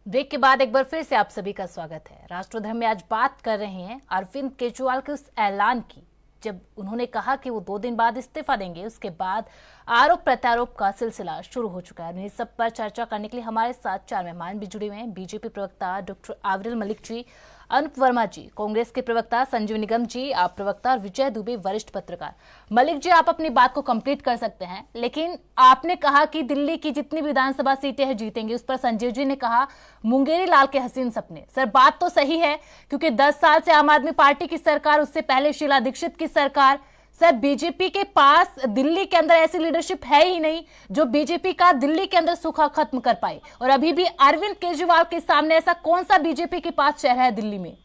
ब्रेक के बाद एक बार फिर से आप सभी का स्वागत है। राष्ट्रधर्म में आज बात कर रहे हैं अरविंद केजरीवाल के उस ऐलान की, जब उन्होंने कहा कि वो 2 दिन बाद इस्तीफा देंगे। उसके बाद आरोप प्रत्यारोप का सिलसिला शुरू हो चुका है। इस सब पर चर्चा करने के लिए हमारे साथ 4 मेहमान भी जुड़े हुए हैं। बीजेपी प्रवक्ता डॉक्टर आवरिल मलिक जी, अनुप वर्मा जी, कांग्रेस के प्रवक्ता संजीव निगम जी, आप प्रवक्ता, और विजय दुबे वरिष्ठ पत्रकार। मलिक जी, आप अपनी बात को कंप्लीट कर सकते हैं, लेकिन आपने कहा कि दिल्ली की जितनी विधानसभा सीटें हैं जीतेंगी। उस पर संजीव जी ने कहा मुंगेरी लाल के हसीन सपने। सर, बात तो सही है, क्योंकि 10 साल से आम आदमी पार्टी की सरकार, उससे पहले शीला दीक्षित की सरकार। सर, बीजेपी के पास दिल्ली के अंदर ऐसी लीडरशिप है ही नहीं जो बीजेपी का दिल्ली के अंदर सूखा खत्म कर पाए। और अभी भी अरविंद केजरीवाल के सामने ऐसा कौन सा बीजेपी के पास शहर है दिल्ली में?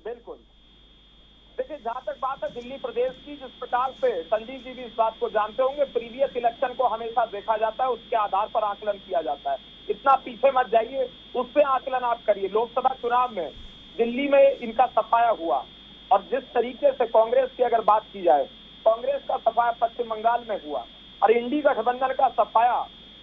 बिल्कुल, देखिए, जहां तक बात है दिल्ली प्रदेश की, जिस प्रकार से संजीव जी भी इस बात को जानते होंगे, प्रीवियस इलेक्शन को हमेशा देखा जाता है, उसके आधार पर आकलन किया जाता है। इतना पीछे मत जाइए, उससे आकलन आप करिए। लोकसभा चुनाव में दिल्ली में इनका सफाया हुआ, और जिस तरीके से कांग्रेस की अगर बात की जाए, कांग्रेस का सफाया पश्चिम बंगाल में हुआ, और इंडी गठबंधन का सफाया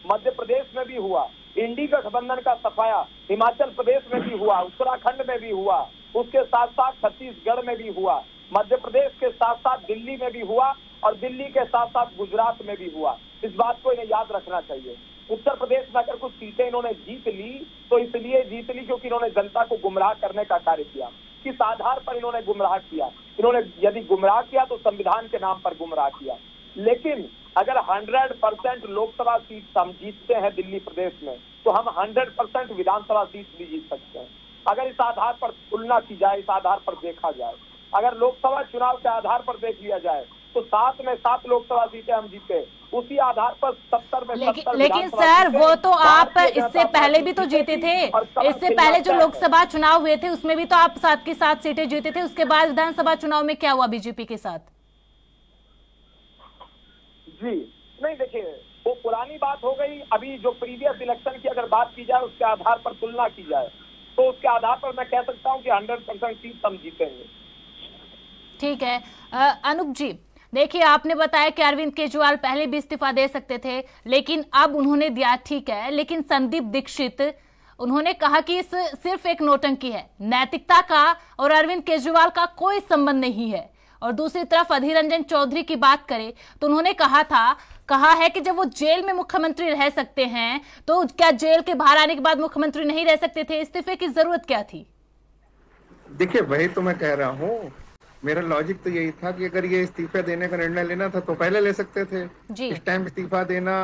मध्य प्रदेश में भी हुआ, इंडी गठबंधन का सफाया हिमाचल प्रदेश में भी हुआ, उत्तराखंड में भी हुआ, उसके साथ साथ छत्तीसगढ़ में भी हुआ, मध्य प्रदेश के साथ साथ दिल्ली में भी हुआ, और दिल्ली के साथ साथ गुजरात में भी हुआ। इस बात को इन्हें याद रखना चाहिए। उत्तर प्रदेश में अगर कुछ सीटें इन्होंने जीत ली तो इसलिए जीत ली क्योंकि इन्होंने जनता को गुमराह करने का कार्य किया। किस आधार पर इन्होंने गुमराह किया? इन्होंने यदि गुमराह किया तो संविधान के नाम पर गुमराह किया। लेकिन अगर 100% लोकसभा सीट हम जीतते हैं दिल्ली प्रदेश में, तो हम 100% विधानसभा सीट भी जीत सकते हैं। अगर इस आधार पर तुलना की जाए, इस आधार पर देखा जाए, अगर लोकसभा चुनाव के आधार पर देख लिया जाए तो 7 में 7 लोकसभा सीटें हम जीते, उसी आधार पर 70 में 70। लेकिन सर, वो तो आप इससे पहले भी तो जीते थे। इससे पहले जो लोकसभा चुनाव हुए थे उसमें भी तो आप 7 की 7 सीटें जीते थे। उसके बाद विधानसभा चुनाव में क्या हुआ बीजेपी के साथ? जी नहीं, देखिए, वो पुरानी बात हो गई। अभी जो प्रीवियस इलेक्शन की अगर बात की जाए, उसके आधार पर तुलना की जाए, तो उसके आधार पर मैं कह सकता हूं कि 100% सीट हम जीतेंगे। ठीक है। अनुप जी, देखिए, आपने बताया कि अरविंद केजरीवाल पहले भी इस्तीफा दे सकते थे, लेकिन अब उन्होंने दिया, ठीक है। लेकिन संदीप दीक्षित, उन्होंने कहा कि इस सिर्फ एक नौटंकी है, नैतिकता का और अरविंद केजरीवाल का कोई संबंध नहीं है। और दूसरी तरफ अधीर रंजन चौधरी की बात करें तो उन्होंने कहा है कि जब वो जेल में मुख्यमंत्री रह सकते हैं तो क्या जेल के बाहर आने के बाद मुख्यमंत्री नहीं रह सकते थे? इस्तीफे की जरूरत क्या थी? देखिए, वही तो मैं कह रहा हूँ। मेरा लॉजिक तो यही था कि अगर ये इस्तीफा देने का निर्णय लेना था तो पहले ले सकते थे। इस टाइम इस्तीफा देना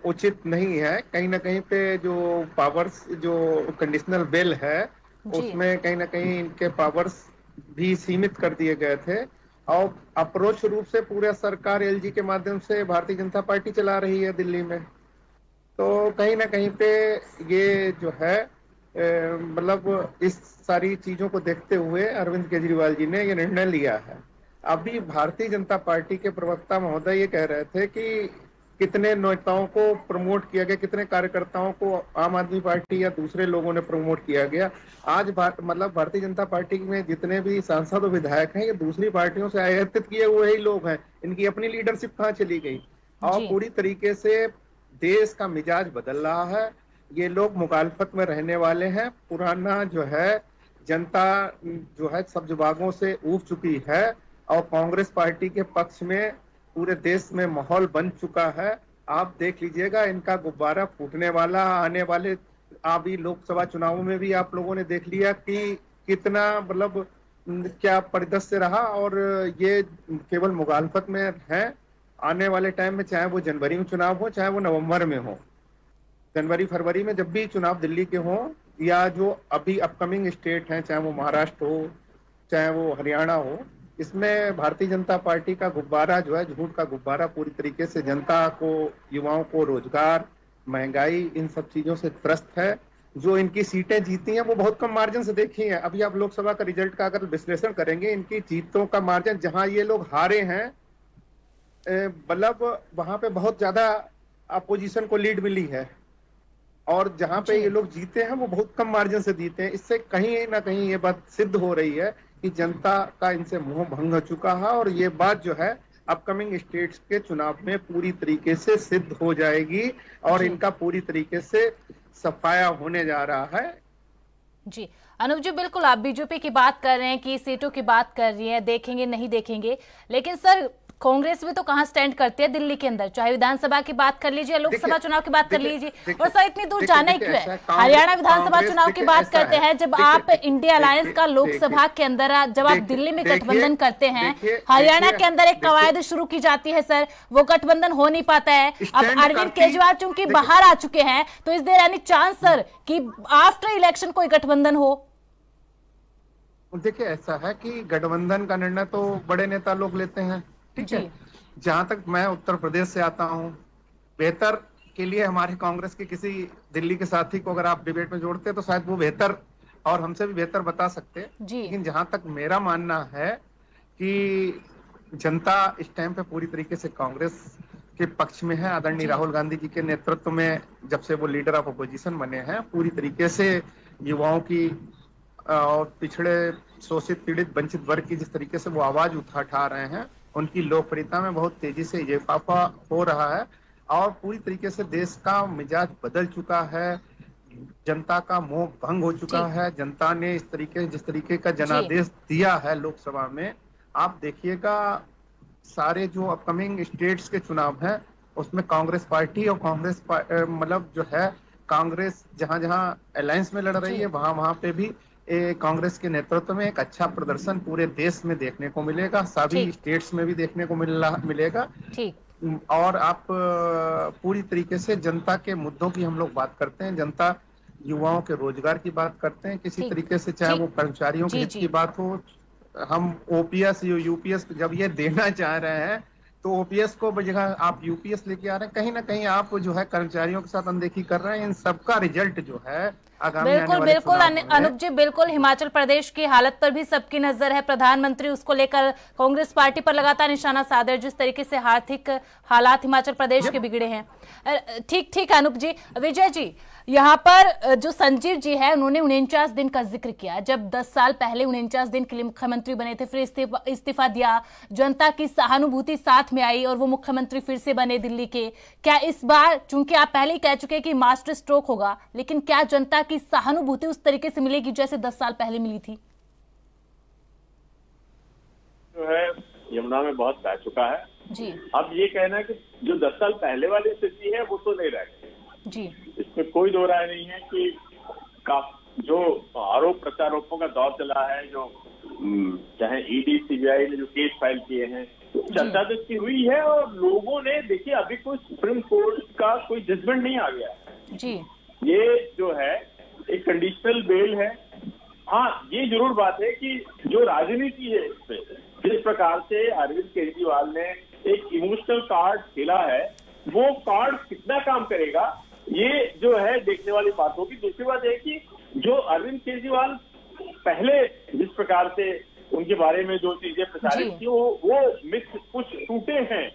उचित नहीं है। कहीं ना कहीं पे जो पावर्स, जो कंडीशनल बेल है, उसमें कहीं ना कहीं इनके पावर्स भी सीमित कर दिए गए थे, और अप्रोच रूप से पूरा सरकार एलजी के माध्यम से भारतीय जनता पार्टी चला रही है दिल्ली में। तो कहीं ना कहीं पे ये जो है मतलब इस सारी चीजों को देखते हुए अरविंद केजरीवाल जी ने ये निर्णय लिया है। अभी भारतीय जनता पार्टी के प्रवक्ता महोदय ये कह रहे थे कि कितने नेताओं को प्रमोट किया गया, कितने कार्यकर्ताओं को आम आदमी पार्टी या दूसरे लोगों ने प्रमोट किया गया। आज मतलब भारतीय जनता पार्टी में जितने भी सांसद और विधायक हैं, ये दूसरी पार्टियों से आयातित किए हुए ही लोग हैं। इनकी अपनी लीडरशिप कहाँ चली गई? और पूरी तरीके से देश का मिजाज बदल रहा है। ये लोग मुखालफत में रहने वाले हैं। पुराना जो है जनता जो है सब जबागों से ऊब चुकी है, और कांग्रेस पार्टी के पक्ष में पूरे देश में माहौल बन चुका है। आप देख लीजिएगा, इनका गुब्बारा फूटने वाला आने वाले अभी लोकसभा चुनावों में भी आप लोगों ने देख लिया कि कितना मतलब क्या परिदृश्य रहा, और ये केवल मुखालफत में है। आने वाले टाइम में चाहे वो जनवरी में चुनाव हो, चाहे वो नवंबर में हो, जनवरी फरवरी में जब भी चुनाव दिल्ली के हो, या जो अभी अपकमिंग स्टेट हैं, चाहे वो महाराष्ट्र हो, चाहे वो हरियाणा हो, इसमें भारतीय जनता पार्टी का गुब्बारा जो है, झूठ का गुब्बारा, पूरी तरीके से जनता को, युवाओं को रोजगार, महंगाई, इन सब चीजों से त्रस्त है। जो इनकी सीटें जीती हैं वो बहुत कम मार्जिन से देखी हैं। अभी आप लोकसभा का रिजल्ट का अगर विश्लेषण करेंगे, इनकी जीतों का मार्जिन, जहां ये लोग हारे हैं, मतलब वहां पे बहुत ज्यादा अपोजिशन को लीड मिली है, और जहां पे ये लोग जीते हैं वो बहुत कम मार्जिन से जीते हैं। इससे कहीं ना कहीं ये बात सिद्ध हो रही है कि जनता का इनसे मोह भंग हो चुका है, और ये बात जो है अपकमिंग स्टेट्स के चुनाव में पूरी तरीके से सिद्ध हो जाएगी, और इनका पूरी तरीके से सफाया होने जा रहा है। जी अनूप जी, बिल्कुल आप बीजेपी की बात कर रहे हैं कि सीटों की बात कर रही हैं, देखेंगे नहीं देखेंगे, लेकिन सर कांग्रेस भी तो कहां स्टैंड करती है दिल्ली के अंदर, चाहे विधानसभा की बात कर लीजिए, लोकसभा चुनाव की बात कर लीजिए, और सर इतनी दूर जाना ही क्यों है? हरियाणा विधानसभा चुनाव की बात करते हैं, जब आप इंडिया अलायंस का लोकसभा के अंदर, जब आप दिल्ली में गठबंधन करते हैं, हरियाणा के अंदर एक कवायद शुरू की जाती है सर, वो गठबंधन हो नहीं पाता है। अब अरविंद केजरीवाल चूंकि बाहर आ चुके हैं, तो is there any chance sir कि आफ्टर इलेक्शन कोई गठबंधन हो? देखिए, ऐसा है कि गठबंधन का निर्णय तो बड़े नेता लोग लेते हैं, ठीक है। जहां तक मैं उत्तर प्रदेश से आता हूं, बेहतर के लिए हमारे कांग्रेस के किसी दिल्ली के साथी को अगर आप डिबेट में जोड़ते तो शायद वो बेहतर और हमसे भी बेहतर बता सकते, लेकिन जहां तक मेरा मानना है कि जनता इस टाइम पे पूरी तरीके से कांग्रेस के पक्ष में है। आदरणीय राहुल गांधी जी के नेतृत्व में जब से वो लीडर ऑफ अपोजिशन बने हैं, पूरी तरीके से युवाओं की और पिछड़े, शोषित, पीड़ित, वंचित वर्ग की जिस तरीके से वो आवाज उठा रहे हैं, उनकी लोकप्रियता में बहुत तेजी से इजाफा हो रहा है, और पूरी तरीके से देश का मिजाज बदल चुका है, जनता का मोह भंग हो चुका है। जनता ने जिस तरीके का जनादेश दिया है लोकसभा में, आप देखिएगा सारे जो अपकमिंग स्टेट्स के चुनाव हैं उसमें कांग्रेस पार्टी और कांग्रेस मतलब जो है कांग्रेस जहां जहां अलायंस में लड़ रही है, वहां पे भी कांग्रेस के नेतृत्व में एक अच्छा प्रदर्शन पूरे देश में देखने को मिलेगा, सभी स्टेट्स में भी देखने को मिलेगा। और आप पूरी तरीके से जनता के मुद्दों की हम लोग बात करते हैं, जनता युवाओं के रोजगार की बात करते हैं, किसी तरीके से चाहे वो कर्मचारियों के हित की बात हो, हम ओपीएस यूपीएस जब ये देना चाह रहे हैं तो ओपीएस को बजाय आप यूपीएस लेके आ रहे हैं, कहीं ना कहीं आप जो है कर्मचारियों के साथ अनदेखी कर रहे हैं। इन सबका रिजल्ट जो है बिल्कुल अनूप जी, बिल्कुल हिमाचल प्रदेश की हालत पर भी सबकी नजर है, प्रधानमंत्री उसको लेकर कांग्रेस पार्टी पर लगातार निशाना साध रहे, जिस तरीके से आर्थिक हालात हिमाचल प्रदेश के बिगड़े हैं। ठीक अनूप जी। विजय जी, यहाँ पर जो संजीव जी है उन्होंने 49 दिन का जिक्र किया, जब 10 साल पहले 49 दिन के लिए मुख्यमंत्री बने थे, फिर इस्तीफा दिया, जनता की सहानुभूति साथ में आई और वो मुख्यमंत्री फिर से बने दिल्ली के। क्या इस बार, चूंकि आप पहले ही कह चुके कि मास्टर स्ट्रोक होगा, लेकिन क्या जनता की सहानुभूति उस तरीके से मिलेगी जैसे 10 साल पहले मिली थी? जो है यमुना में बहुत बह चुका है जी। अब ये कहना है कि जो 10 साल पहले वाली स्थिति है वो तो नहीं रह गई जी, इसमें कोई दो राय नहीं है कि जो आरोप प्रत्यारोपों का दौर चला है, जो चाहे ईडी सीबीआई ने जो केस फाइल किए हैं, चर्चा तो इसकी हुई है, और लोगों ने देखिए अभी कोई सुप्रीम कोर्ट का कोई जजमेंट नहीं आ गया है जी। ये जो है एक कंडीशनल बेल है। हाँ, ये जरूर बात है कि जो राजनीति है इस पे, जिस प्रकार से अरविंद केजरीवाल ने एक इमोशनल कार्ड खेला है, वो कार्ड कितना काम करेगा ये जो है देखने वाली बात होगी। दूसरी बात है कि जो अरविंद केजरीवाल पहले जिस प्रकार से उनके बारे में जो चीजें प्रसारित थी वो मिक्स कुछ टूटे हैं,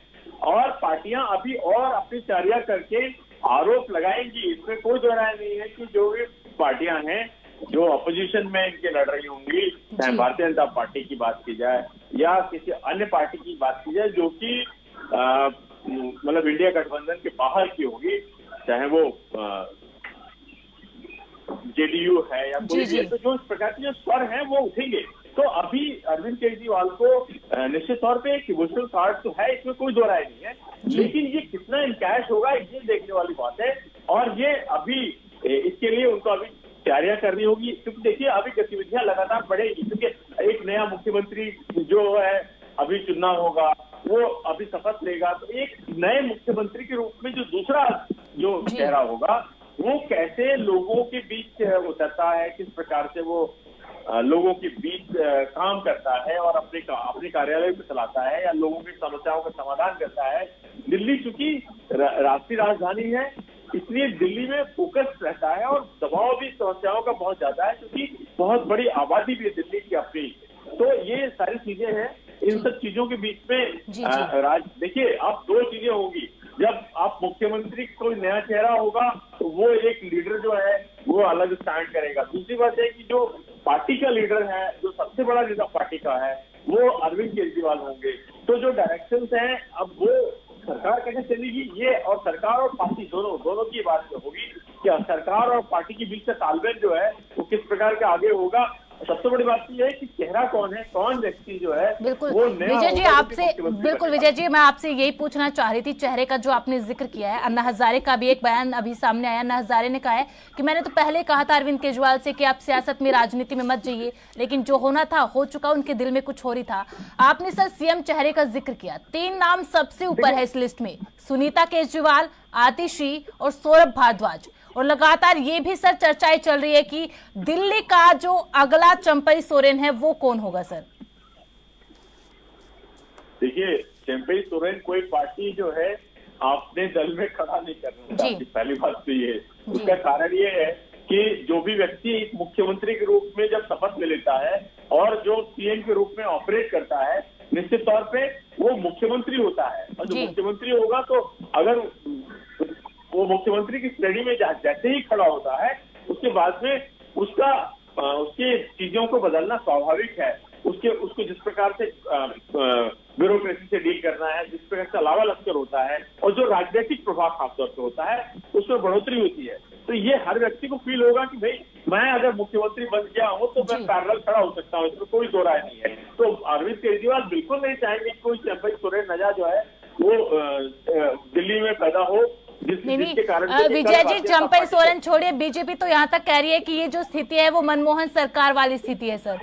और पार्टियां अभी और अपनी तैयारियां करके आरोप लगाएंगी, इसमें कोई दो राय नहीं है कि जो भी पार्टियां हैं जो अपोजिशन में इनके लड़ रही होंगी, चाहे भारतीय जनता पार्टी की बात की जाए या किसी अन्य पार्टी की बात की जाए जो कि मतलब इंडिया गठबंधन के बाहर की होगी, चाहे वो जेडीयू है या कोई भी है, तो जो इस प्रकार के जो स्वर हैं वो उठेंगे। तो अभी अरविंद केजरीवाल को निश्चित तौर पे एक इमोशनल कार्ड तो है, इसमें कोई दो राय नहीं है, लेकिन ये कितना इनकैश होगा ये देखने वाली बात है। और ये अभी इसके लिए उनको अभी तैयारियां करनी होगी, क्योंकि देखिए अभी गतिविधियां लगातार बढ़ेगी, क्योंकि एक नया मुख्यमंत्री जो है अभी चुनना होगा, वो अभी शपथ लेगा, तो एक नए मुख्यमंत्री के रूप में जो दूसरा जो चेहरा होगा वो कैसे लोगों के बीच उतरता है, किस प्रकार से वो लोगों के बीच काम करता है और अपने कार्यालय को चलाता है या लोगों की समस्याओं का समाधान करता है। दिल्ली चूंकि राष्ट्रीय राजधानी है, इसलिए दिल्ली में फोकस रहता है और दबाव भी समस्याओं का बहुत ज्यादा है, क्योंकि बहुत बड़ी आबादी भी है दिल्ली की अपनी। तो ये सारी चीजें हैं, इन सब चीजों के बीच में देखिए अब दो चीजें होंगी। जब आप मुख्यमंत्री कोई नया चेहरा होगा तो वो एक लीडर जो है वो अलग स्टैंड करेगा। दूसरी बात है कि जो पार्टी का लीडर है, जो सबसे बड़ा लीडर पार्टी का है, वो अरविंद केजरीवाल होंगे। तो जो डायरेक्शंस हैं अब वो सरकार कैसे चलेगी, ये और सरकार और पार्टी दोनों की बात होगी कि सरकार और पार्टी के बीच का तालमेल जो है वो किस प्रकार के आगे होगा। सबसे बड़ी बात यह है कि चेहरा कौन है, कौन व्यक्ति जो है बिल्कुल वो विजय जी आपसे बिल्कुल विजय जी मैं आपसे यही पूछना चाह रही थी, चेहरे का जो आपने जिक्र किया है, अन्ना हजारे का भी एक बयान अभी सामने आया। अन्ना हजारे ने कहा है कि मैंने तो पहले कहा था अरविंद केजरीवाल से कि आप सियासत में राजनीति में मत जाइए, लेकिन जो होना था हो चुका, उनके दिल में कुछ हो रही था। आपने सर सीएम चेहरे का जिक्र किया, 3 नाम सबसे ऊपर है इस लिस्ट में, सुनीता केजरीवाल, आतिशी और सौरभ भारद्वाज। और लगातार ये भी सर चर्चाएं चल रही है कि दिल्ली का जो अगला चंपई सोरेन है वो कौन होगा सर? देखिए चंपई सोरेन कोई पार्टी जो है अपने दल में खड़ा नहीं करना चाहती, पहली बात तो ये है। उसका कारण ये है कि जो भी व्यक्ति एक मुख्यमंत्री के रूप में जब शपथ ले लेता है और जो सीएम के रूप में ऑपरेट करता है, निश्चित तौर पे वो मुख्यमंत्री होता है। और जो मुख्यमंत्री होगा तो अगर वो मुख्यमंत्री की श्रेणी में जैसे ही खड़ा होता है उसके बाद में उसके चीजों को बदलना स्वाभाविक है। उसको जिस प्रकार से ब्यूरोक्रेसी से डील करना है, जिस प्रकार से अलावा लश्कर होता है और जो राजनीतिक प्रभाव खासतौर पर होता है उसमें बढ़ोतरी होती है। तो ये हर व्यक्ति को फील होगा कि भाई मैं अगर मुख्यमंत्री बन गया हूँ तो मैं पैरेलल खड़ा हो सकता हूँ, इसमें कोई दो राय नहीं है। तो अरविंद केजरीवाल बिल्कुल नहीं चाहेंगे कोई चंपई सोरेन नया जो है वो दिल्ली में पैदा हो। जिसके कारण विजय जी चंपई सोरेन छोड़िए, बीजेपी तो यहाँ तक कह रही है कि ये जो स्थिति है वो मनमोहन सरकार वाली स्थिति है सर।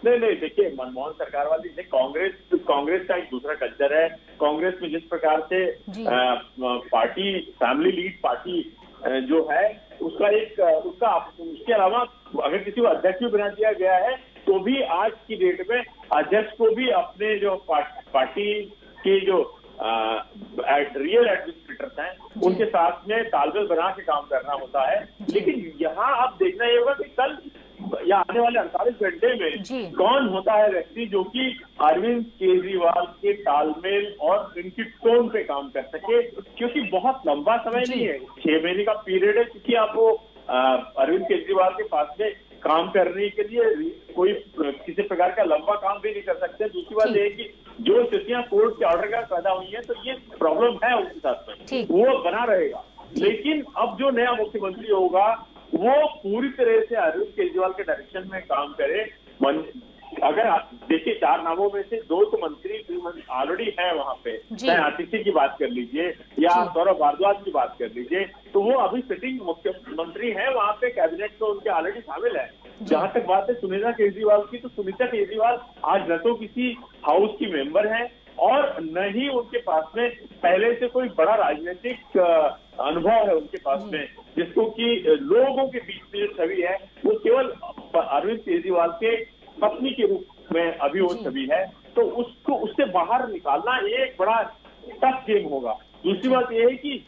नहीं देखिए मनमोहन सरकार वाली कांग्रेस का एक दूसरा कल्चर है। कांग्रेस में जिस प्रकार से पार्टी फैमिली लीड पार्टी जो है उसके अलावा अगर किसी को अध्यक्ष भी बना दिया गया है तो भी आज की डेट में अध्यक्ष को भी अपने जो पार्टी के जो रियल एडमिनिस्ट्रेटर्स हैं उनके साथ में तालमेल बना के काम करना होता है। लेकिन यहाँ आप देखना ये होगा कि कल या आने वाले 48 घंटे में कौन होता है व्यक्ति जो कि अरविंद केजरीवाल के तालमेल और इनकी टोन पे काम कर सके, क्योंकि बहुत लंबा समय नहीं है, 6 महीने का पीरियड है, क्योंकि आप वो अरविंद केजरीवाल के पास में काम करने के लिए कोई किसी प्रकार का लंबा काम भी नहीं कर सकते। दूसरी बात यह है कि जो स्थितियां कोर्ट के ऑर्डर का पैदा हुई है तो ये प्रॉब्लम है उनके साथ में, वो बना रहेगा। लेकिन अब जो नया मुख्यमंत्री होगा वो पूरी तरह से अरविंद केजरीवाल के डायरेक्शन में काम करे। अगर आप देखिए 4 नामों में से 2 तो मंत्री ऑलरेडी है वहां पे, चाहे आतिशी की बात कर लीजिए या सौरभ भारद्वाज की बात कर लीजिए, तो वो अभी सिटिंग मुख्यमंत्री है, वहां पे कैबिनेट तो उनके ऑलरेडी शामिल है। जहां तक बात है सुनीता केजरीवाल की, तो सुनीता केजरीवाल आज न तो किसी हाउस की मेंबर है और न ही उनके पास में पहले से कोई बड़ा राजनीतिक अनुभव है उनके पास में, जिसको कि लोगों के बीच में जो छवि है वो केवल अरविंद केजरीवाल के पत्नी के रूप में अभी वो छवि है। तो उसको उससे बाहर निकालना एक बड़ा टफ गेम होगा। दूसरी बात यह है कि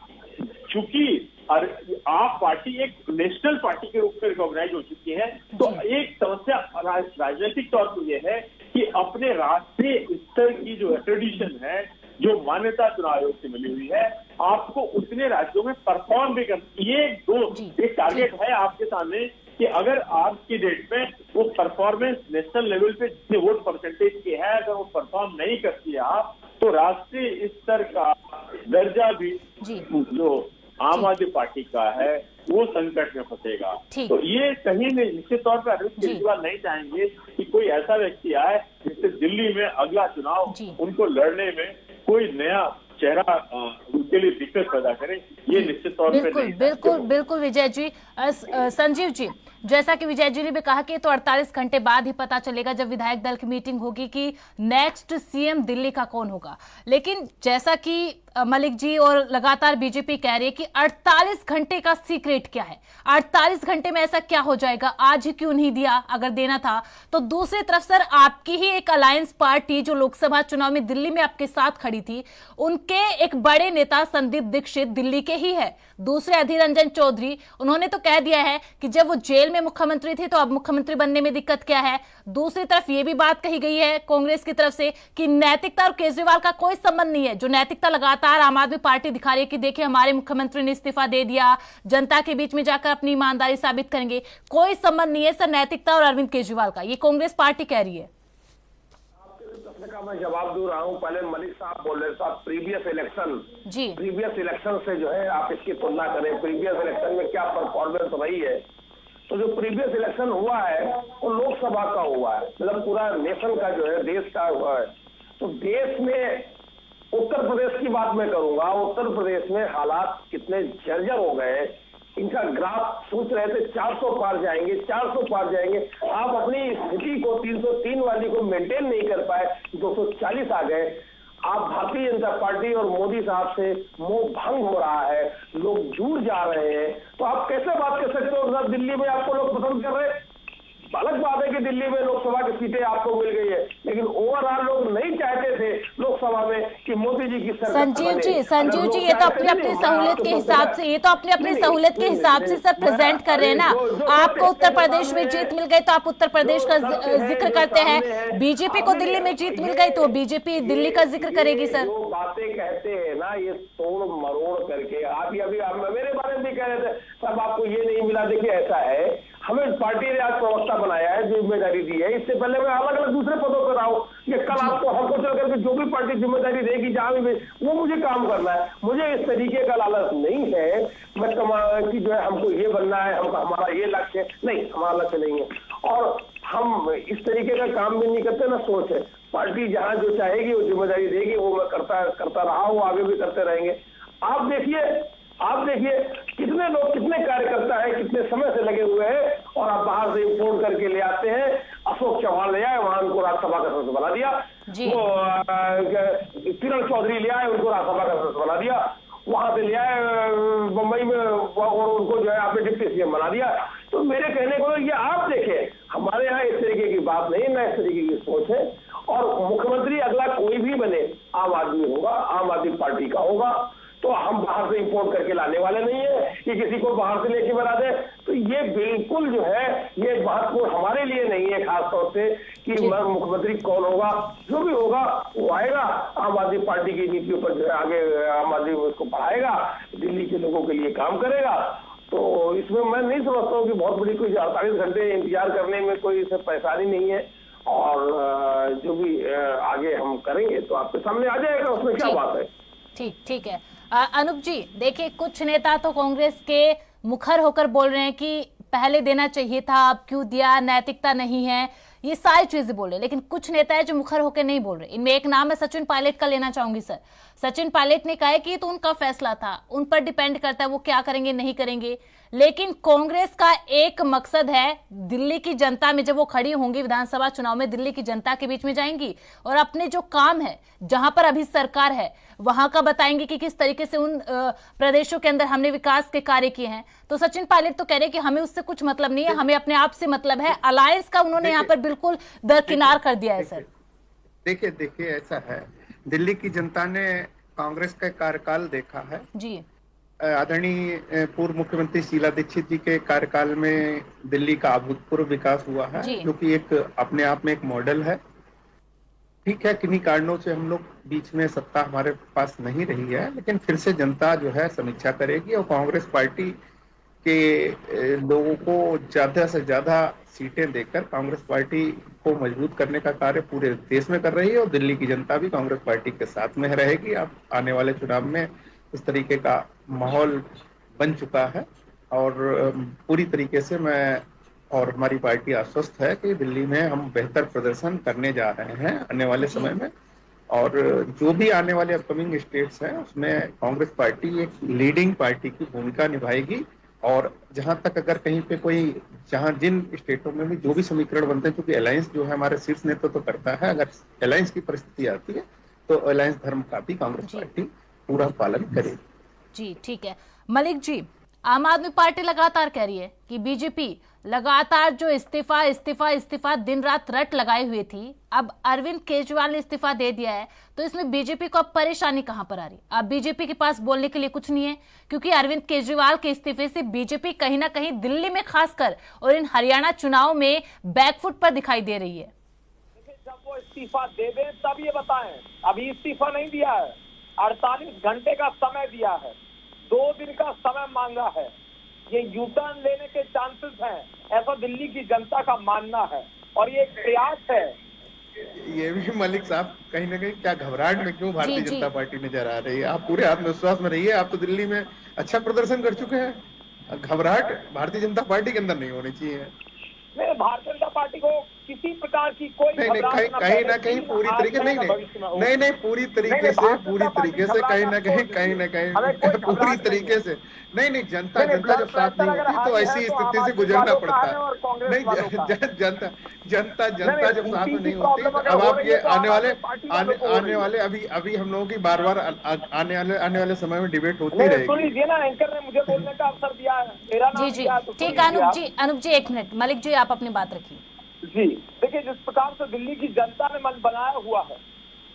चूंकि आप पार्टी एक नेशनल पार्टी के रूप में रिकॉग्नाइज हो चुकी है, तो एक समस्या राजनीतिक तौर पर यह है कि अपने राष्ट्रीय स्तर की जो ट्रेडिशन है, जो मान्यता चुनाव आयोग से मिली हुई है, आपको उतने राज्यों में परफॉर्म भी कर, ये एक टारगेट है आपके सामने कि अगर आज की डेट में वो परफॉर्मेंस नेशनल लेवल पे जितने वोट परसेंटेज की है, अगर वो परफॉर्म नहीं करती है आप, तो राष्ट्रीय स्तर का दर्जा भी जो आम आम आदमी पार्टी का है वो संकट में फंसेगा। तो ये कहीं निश्चित तौर पर अरविंद केजरीवाल नहीं चाहेंगे कि कोई ऐसा व्यक्ति आए जिससे दिल्ली में अगला चुनाव उनको लड़ने में कोई नया चेहरा उनके लिए दिक्कत पैदा करे। ये निश्चित तौर पर नहीं। बिल्कुल विजय जी। संजीव जी, जैसा कि विजय जी ने भी कहा कि तो 48 घंटे बाद ही पता चलेगा जब विधायक दल की मीटिंग होगी कि नेक्स्ट सीएम दिल्ली का कौन होगा। लेकिन जैसा कि मलिक जी और लगातार बीजेपी कह रही है कि 48 घंटे का सीक्रेट क्या है, 48 घंटे में ऐसा क्या हो जाएगा, आज ही क्यों नहीं दिया अगर देना था। तो दूसरी तरफ सर आपकी ही एक अलायंस पार्टी जो लोकसभा चुनाव में दिल्ली में आपके साथ खड़ी थी, उनके एक बड़े नेता संदीप दीक्षित दिल्ली के ही है। दूसरे अधीर रंजन चौधरी, उन्होंने तो कह दिया है कि जब वो जेल में मुख्यमंत्री थे तो अब मुख्यमंत्री बनने में दिक्कत क्या है। दूसरी तरफ ये भी बात कही गई है कांग्रेस की तरफ से कि नैतिकता और केजरीवाल का कोई संबंध नहीं है। जो नैतिकता लगातार आम आदमी पार्टी दिखा रही है कि देखिए हमारे मुख्यमंत्री ने इस्तीफा दे दिया, जनता के बीच में जाकर अपनी ईमानदारी साबित करेंगे, कोई संबंध नहीं है सर नैतिकता और अरविंद केजरीवाल का, ये कांग्रेस पार्टी कह रही है। का मैं जवाब दे रहा हूं। पहले मलिक साहब बोल रहे साहब प्रीवियस इलेक्शन से जो है आप इसकी तुलना करें, प्रीवियस इलेक्शन में क्या परफॉर्मेंस रही है। तो जो प्रीवियस इलेक्शन हुआ है वो लोकसभा का हुआ है, मतलब पूरा नेशन का जो है, देश का हुआ है। तो देश में उत्तर प्रदेश की बात मैं करूंगा, उत्तर प्रदेश में हालात कितने जर्जर हो गए। इनका ग्राफ सोच रहे थे 400 पार जाएंगे, 400 पार जाएंगे। आप अपनी स्थिति को 303 वाली को मेंटेन नहीं कर पाए, 240 आ गए। आप भारतीय जनता पार्टी और मोदी साहब से मोह भंग हो रहा है, लोग जुड़ जा रहे हैं। तो आप कैसे बात कर सकते हो सर दिल्ली में आपको लोग पसंद कर रहे हैं। अलग बात है कि दिल्ली में लोकसभा की सीटें आपको मिल गई है, लेकिन ओवरऑल लोग नहीं चाहते थे लोकसभा में कि मोदी जी की सरकार। संजीव जी ये तो अपनी अपनी सहूलियत के हिसाब से, ये तो अपनी अपनी सहूलियत के हिसाब से सर प्रेजेंट कर रहे हैं ना। आपको उत्तर प्रदेश में जीत मिल गई तो आप उत्तर प्रदेश का जिक्र करते हैं, बीजेपी को दिल्ली में जीत मिल गई तो बीजेपी दिल्ली का जिक्र करेगी। सर जो बातें कहते हैं ना ये तोड़ मरोड़ करके, आप अभी मेरे बारे में भी कह रहे थे सब आपको ये नहीं मिला। देखिए ऐसा है, हमें पार्टी ने आज प्रवक्ता बनाया है, जिम्मेदारी दी है। इससे पहले मैं अलग अलग दूसरे पदों पर रहा हूँ। ये कल आपको हमको चल करके जो भी पार्टी जिम्मेदारी देगी जहां भी वो मुझे काम करना है। मुझे इस तरीके का लालच नहीं है मैं कि जो है हमको ये बनना है, हमारा ये लक्ष्य है। नहीं, हमारा लक्ष्य नहीं है और हम इस तरीके का काम भी नहीं करते, ना सोच है। पार्टी जहां जो चाहेगी वो जिम्मेदारी देगी, वो मैं करता रहा हूँ, आगे भी करते रहेंगे। आप देखिए कितने लोग, कितने कार्यकर्ता है, कितने समय से लगे हुए हैं और आप बाहर से इम्पोर्ट करके ले आते हैं। अशोक चौहान ले आए, वहां उनको राज्यसभा का सदस्य बना दिया। वो किरण चौधरी ले आए, उनको राज्यसभा का सदस्य बना दिया। वहां से ले आए बम्बई में और उनको जो है आपने डिप्टी सीएम बना दिया। तो मेरे कहने को ये आप देखें, हमारे यहाँ इस तरीके की बात नहीं, ना इस तरीके की सोच है। और मुख्यमंत्री अगला कोई भी बने आम आदमी होगा, आम आदमी पार्टी का होगा। तो हम बाहर से इंपोर्ट करके लाने वाले नहीं है कि किसी को बाहर से लेके बना दे। तो ये बिल्कुल जो है ये महत्वपूर्ण हमारे लिए नहीं है, खास तौर से कि मुख्यमंत्री कौन होगा। जो भी होगा वो आएगा, आम आदमी पार्टी की नीतियों पर जो है आगे आम आदमी उसको बढ़ाएगा, दिल्ली के लोगों के लिए काम करेगा। तो इसमें मैं नहीं समझता हूँ कि बहुत बड़ी कोई 48 घंटे इंतजार करने में कोई परेशानी नहीं है। और जो भी आगे हम करेंगे तो आपके सामने आ जाएगा, उसमें क्या बात है। ठीक है। अनूप जी देखिए, कुछ नेता तो कांग्रेस के मुखर होकर बोल रहे हैं कि पहले देना चाहिए था, अब क्यों दिया, नैतिकता नहीं है, ये सारी चीजें बोल रहे हैं। लेकिन कुछ नेता है जो मुखर होकर नहीं बोल रहे। इनमें एक नाम है सचिन पायलट का लेना चाहूंगी सर। सचिन पायलट ने कहा है कि ये तो उनका फैसला था, उन पर डिपेंड करता है वो क्या करेंगे नहीं करेंगे। लेकिन कांग्रेस का एक मकसद है, दिल्ली की जनता में जब वो खड़ी होंगी विधानसभा चुनाव में, दिल्ली की जनता के बीच में जाएंगी और अपने जो काम है जहां पर अभी सरकार है वहां का बताएंगे कि किस तरीके से उन प्रदेशों के अंदर हमने विकास के कार्य किए हैं। तो सचिन पायलट तो कह रहे हैं कि हमें उससे कुछ मतलब नहीं है, हमें अपने आप से मतलब है। अलायंस का उन्होंने यहाँ पर बिल्कुल दरकिनार कर दिया है। सर देखिए ऐसा है, दिल्ली की जनता ने कांग्रेस का कार्यकाल देखा है जी। आदरणीय पूर्व मुख्यमंत्री शीला दीक्षित जी के कार्यकाल में दिल्ली का अभूतपूर्व विकास हुआ है, जो कि एक अपने आप में एक मॉडल है। ठीक है, किन्हीं कारणों से हम लोग बीच में सत्ता हमारे पास नहीं रही है, लेकिन फिर से जनता जो है समीक्षा करेगी और कांग्रेस पार्टी के लोगों को ज्यादा से ज्यादा सीटें देकर कांग्रेस पार्टी को मजबूत करने का कार्य पूरे देश में कर रही है और दिल्ली की जनता भी कांग्रेस पार्टी के साथ में रहेगी। अब आने वाले चुनाव में इस तरीके का माहौल बन चुका है और पूरी तरीके से मैं और हमारी पार्टी आश्वस्त है कि दिल्ली में हम बेहतर प्रदर्शन करने जा रहे हैं आने वाले समय में। और जो भी आने वाले अपकमिंग स्टेट्स हैं उसमें कांग्रेस पार्टी एक लीडिंग पार्टी की भूमिका निभाएगी। और जहां तक अगर कहीं पे कोई जिन स्टेटों में भी जो भी समीकरण बनते हैं, क्योंकि अलायंस जो है हमारे शीर्ष नेतृत्व तो करता है, अगर अलायंस की परिस्थिति आती है तो अलायंस धर्म का भी कांग्रेस पार्टी पूरा पालन करेगी। जी ठीक है मलिक जी, आम आदमी पार्टी लगातार कह रही है कि बीजेपी लगातार जो इस्तीफा दिन रात रट लगाई हुई थी, अब अरविंद केजरीवाल ने इस्तीफा दे दिया है, तो इसमें बीजेपी को अब परेशानी कहां पर आ रही? अब बीजेपी के पास बोलने के लिए कुछ नहीं है, क्योंकि अरविंद केजरीवाल के इस्तीफे से बीजेपी कहीं ना कहीं दिल्ली में खासकर और इन हरियाणा चुनाव में बैकफुट पर दिखाई दे रही है। जब वो इस्तीफा दे दे तब ये बताएं, अभी इस्तीफा नहीं दिया है, 48 घंटे का समय दिया है, 2 दिन का समय मांगा है, ये यू टर्न लेने के चांसेस हैं, ऐसा दिल्ली की जनता का मानना है और ये एक प्रयास है। ये भी मलिक साहब कहीं ना कहीं क्या घबराहट में क्यों भारतीय जनता पार्टी नजर आ रही है? आप पूरे आत्मविश्वास में रहिए, आप तो दिल्ली में अच्छा प्रदर्शन कर चुके हैं। घबराहट भारतीय जनता पार्टी के अंदर नहीं होनी चाहिए। नहीं, भारतीय जनता पार्टी को किसी प्रकार की कोई कहीं ना कहीं पूरी तरीके नहीं पूरी तरीके से कहीं ना कहीं पूरी तरीके से नहीं जनता जब साथ नहीं होती तो ऐसी स्थिति से गुजरना पड़ता है। नहीं जनता जब साथ में नहीं होती तो अब आप ये आने वाले अभी हम लोगों की बार आने वाले समय में डिबेट होती रहेगी। सुन लीजिए ना, एंकर ने मुझे बोलने का अवसर दिया है, मेरा नाम दिया है। ठीक है अनूप जी 1 मिनट, मलिक जी आप अपनी बात रखिए। जी देखिए, जिस प्रकार से दिल्ली की जनता ने मन बनाया हुआ है,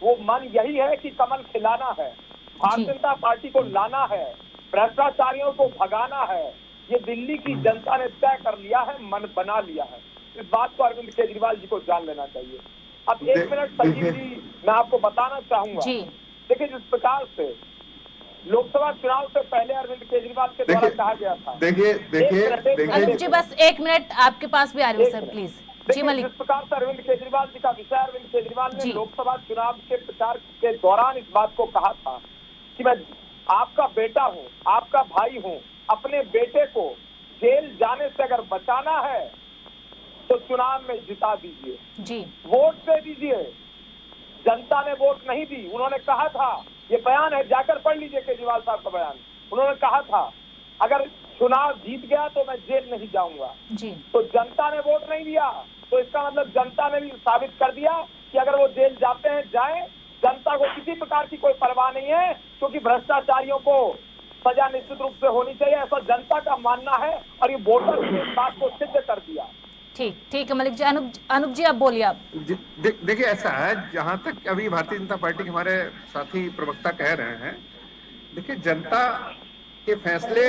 वो मन यही है कि कमल खिलाना है, भारतीय जनता पार्टी को लाना है, भ्रष्टाचारियों को भगाना है। ये दिल्ली की जनता ने तय कर लिया है, मन बना लिया है। इस बात को अरविंद केजरीवाल जी को जान लेना चाहिए। अब 1 मिनट संजीव जी मैं आपको बताना चाहूंगा। देखिए, जिस प्रकार से लोकसभा चुनाव से पहले अरविंद केजरीवाल के द्वारा कहा गया था। देखिए अनूप जी बस 1 मिनट आपके पास भी आ रही है सर, प्लीज। जिस प्रकार से अरविंद केजरीवाल जी का विषय, अरविंद केजरीवाल ने लोकसभा चुनाव के प्रचार के दौरान इस बात को कहा था कि मैं आपका बेटा हूं, आपका भाई हूं, अपने बेटे को जेल जाने से अगर बचाना है तो चुनाव में जिता दीजिए जी, वोट दे दीजिए। जनता ने वोट नहीं दी। उन्होंने कहा था, ये बयान है, जाकर पढ़ लीजिए केजरीवाल साहब का बयान। उन्होंने कहा था अगर चुनाव जीत गया तो मैं जेल नहीं जाऊंगा जी। तो जनता ने वोट नहीं दिया, तो इसका मतलब जनता ने भी साबित कर दिया कि अगर वो जेल जाते हैं जाएं, जनता को किसी प्रकार की कोई परवाह नहीं है, क्योंकि भ्रष्टाचारियों को सजा निश्चित रूप से होनी चाहिए, ऐसा जनता का मानना है और ये वोटर ने इस बात को सिद्ध कर दिया। ठीक है मलिक जी। अनूप जी आप बोलिए। आप देखिए, ऐसा है, जहां तक अभी भारतीय जनता पार्टी के हमारे साथी प्रवक्ता कह रहे हैं, देखिए जनता के फैसले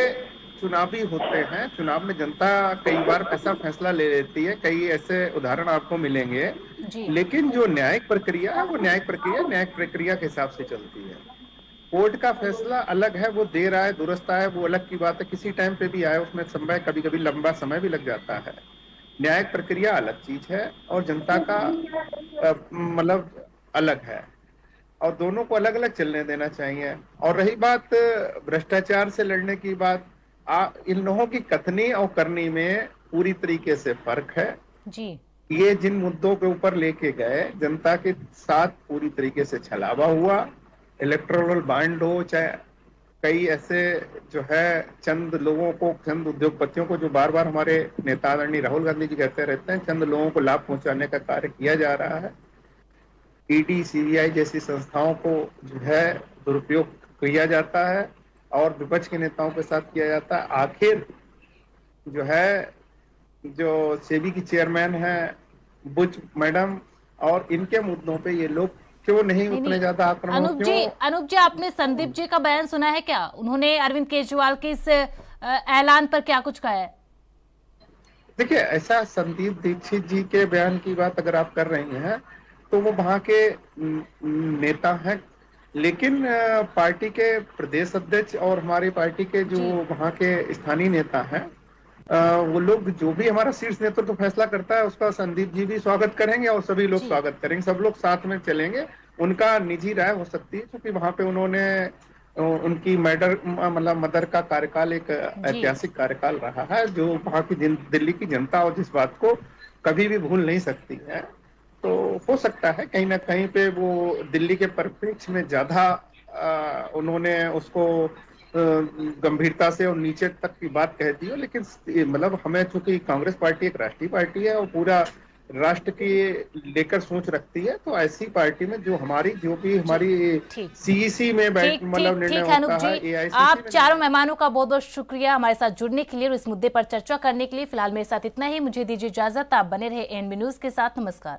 चुनावी होते हैं। चुनाव में जनता कई बार ऐसा फैसला ले लेती है, कई ऐसे उदाहरण आपको मिलेंगे, लेकिन जो न्यायिक प्रक्रिया है वो न्यायिक प्रक्रिया के हिसाब से चलती है। कोर्ट का फैसला अलग है, वो देर आए दुरुस्त आए वो अलग की बात है, किसी टाइम पे भी आए, उसमें समय कभी कभी लंबा समय भी लग जाता है। न्यायिक प्रक्रिया अलग चीज है और जनता का मतलब अलग है, और दोनों को अलग अलग चलने देना चाहिए। और रही बात भ्रष्टाचार से लड़ने की बात, इन लोगों की कथनी और करनी में पूरी तरीके से फर्क है जी। ये जिन मुद्दों के ऊपर लेके गए, जनता के साथ पूरी तरीके से छलावा हुआ, इलेक्टोरल बांड हो, चाहे कई ऐसे जो है चंद लोगों को, चंद उद्योगपतियों को, जो बार बार हमारे नेता आदरणीय राहुल गांधी जी कहते रहते हैं, चंद लोगों को लाभ पहुंचाने का कार्य किया जा रहा है। ईडी सीबीआई जैसी संस्थाओं को जो है दुरुपयोग किया जाता है और विपक्ष के नेताओं के साथ किया जाता है। आखिर जो है, जो सेबी की चेयरमैन है बुच मैडम, और इनके मुद्दों पे ये लोग क्यों नहीं उतने ज्यादा आक्रामक? अनूप जी आपने संदीप जी का बयान सुना है क्या? उन्होंने अरविंद केजरीवाल के इस ऐलान पर क्या कुछ कहा है? देखिए, ऐसा संदीप दीक्षित जी के बयान की बात अगर आप कर रही हैं तो वो वहां के नेता हैं, लेकिन पार्टी के प्रदेश अध्यक्ष और हमारी पार्टी के जो वहां के स्थानीय नेता हैं, वो लोग, जो भी हमारा शीर्ष नेतृत्व तो फैसला करता है उसका संदीप जी भी स्वागत करेंगे और सभी लोग स्वागत करेंगे, सब लोग साथ में चलेंगे। उनका निजी राय हो सकती है, क्योंकि वहां पे उन्होंने उनकी मदर का कार्यकाल एक ऐतिहासिक कार्यकाल रहा है, जो वहाँ की दिल्ली की जनता और जिस बात को कभी भी भूल नहीं सकती है। तो हो सकता है कहीं ना कहीं पे वो दिल्ली के परिप्रेक्ष्य में ज्यादा उन्होंने उसको गंभीरता से और नीचे तक की बात कह दी हो, लेकिन मतलब हमें चूंकि कांग्रेस पार्टी एक राष्ट्रीय पार्टी है और पूरा राष्ट्र की लेकर सोच रखती है, तो ऐसी पार्टी में जो भी हमारी सीईसी में मतलब निर्णय होता है, AICC आप चारों मेहमानों का बहुत बहुत शुक्रिया हमारे साथ जुड़ने के लिए और इस मुद्दे पर चर्चा करने के लिए। फिलहाल मेरे साथ इतना ही, मुझे दीजिए इजाजत। आप बने रहे एएनबी न्यूज के साथ। नमस्कार।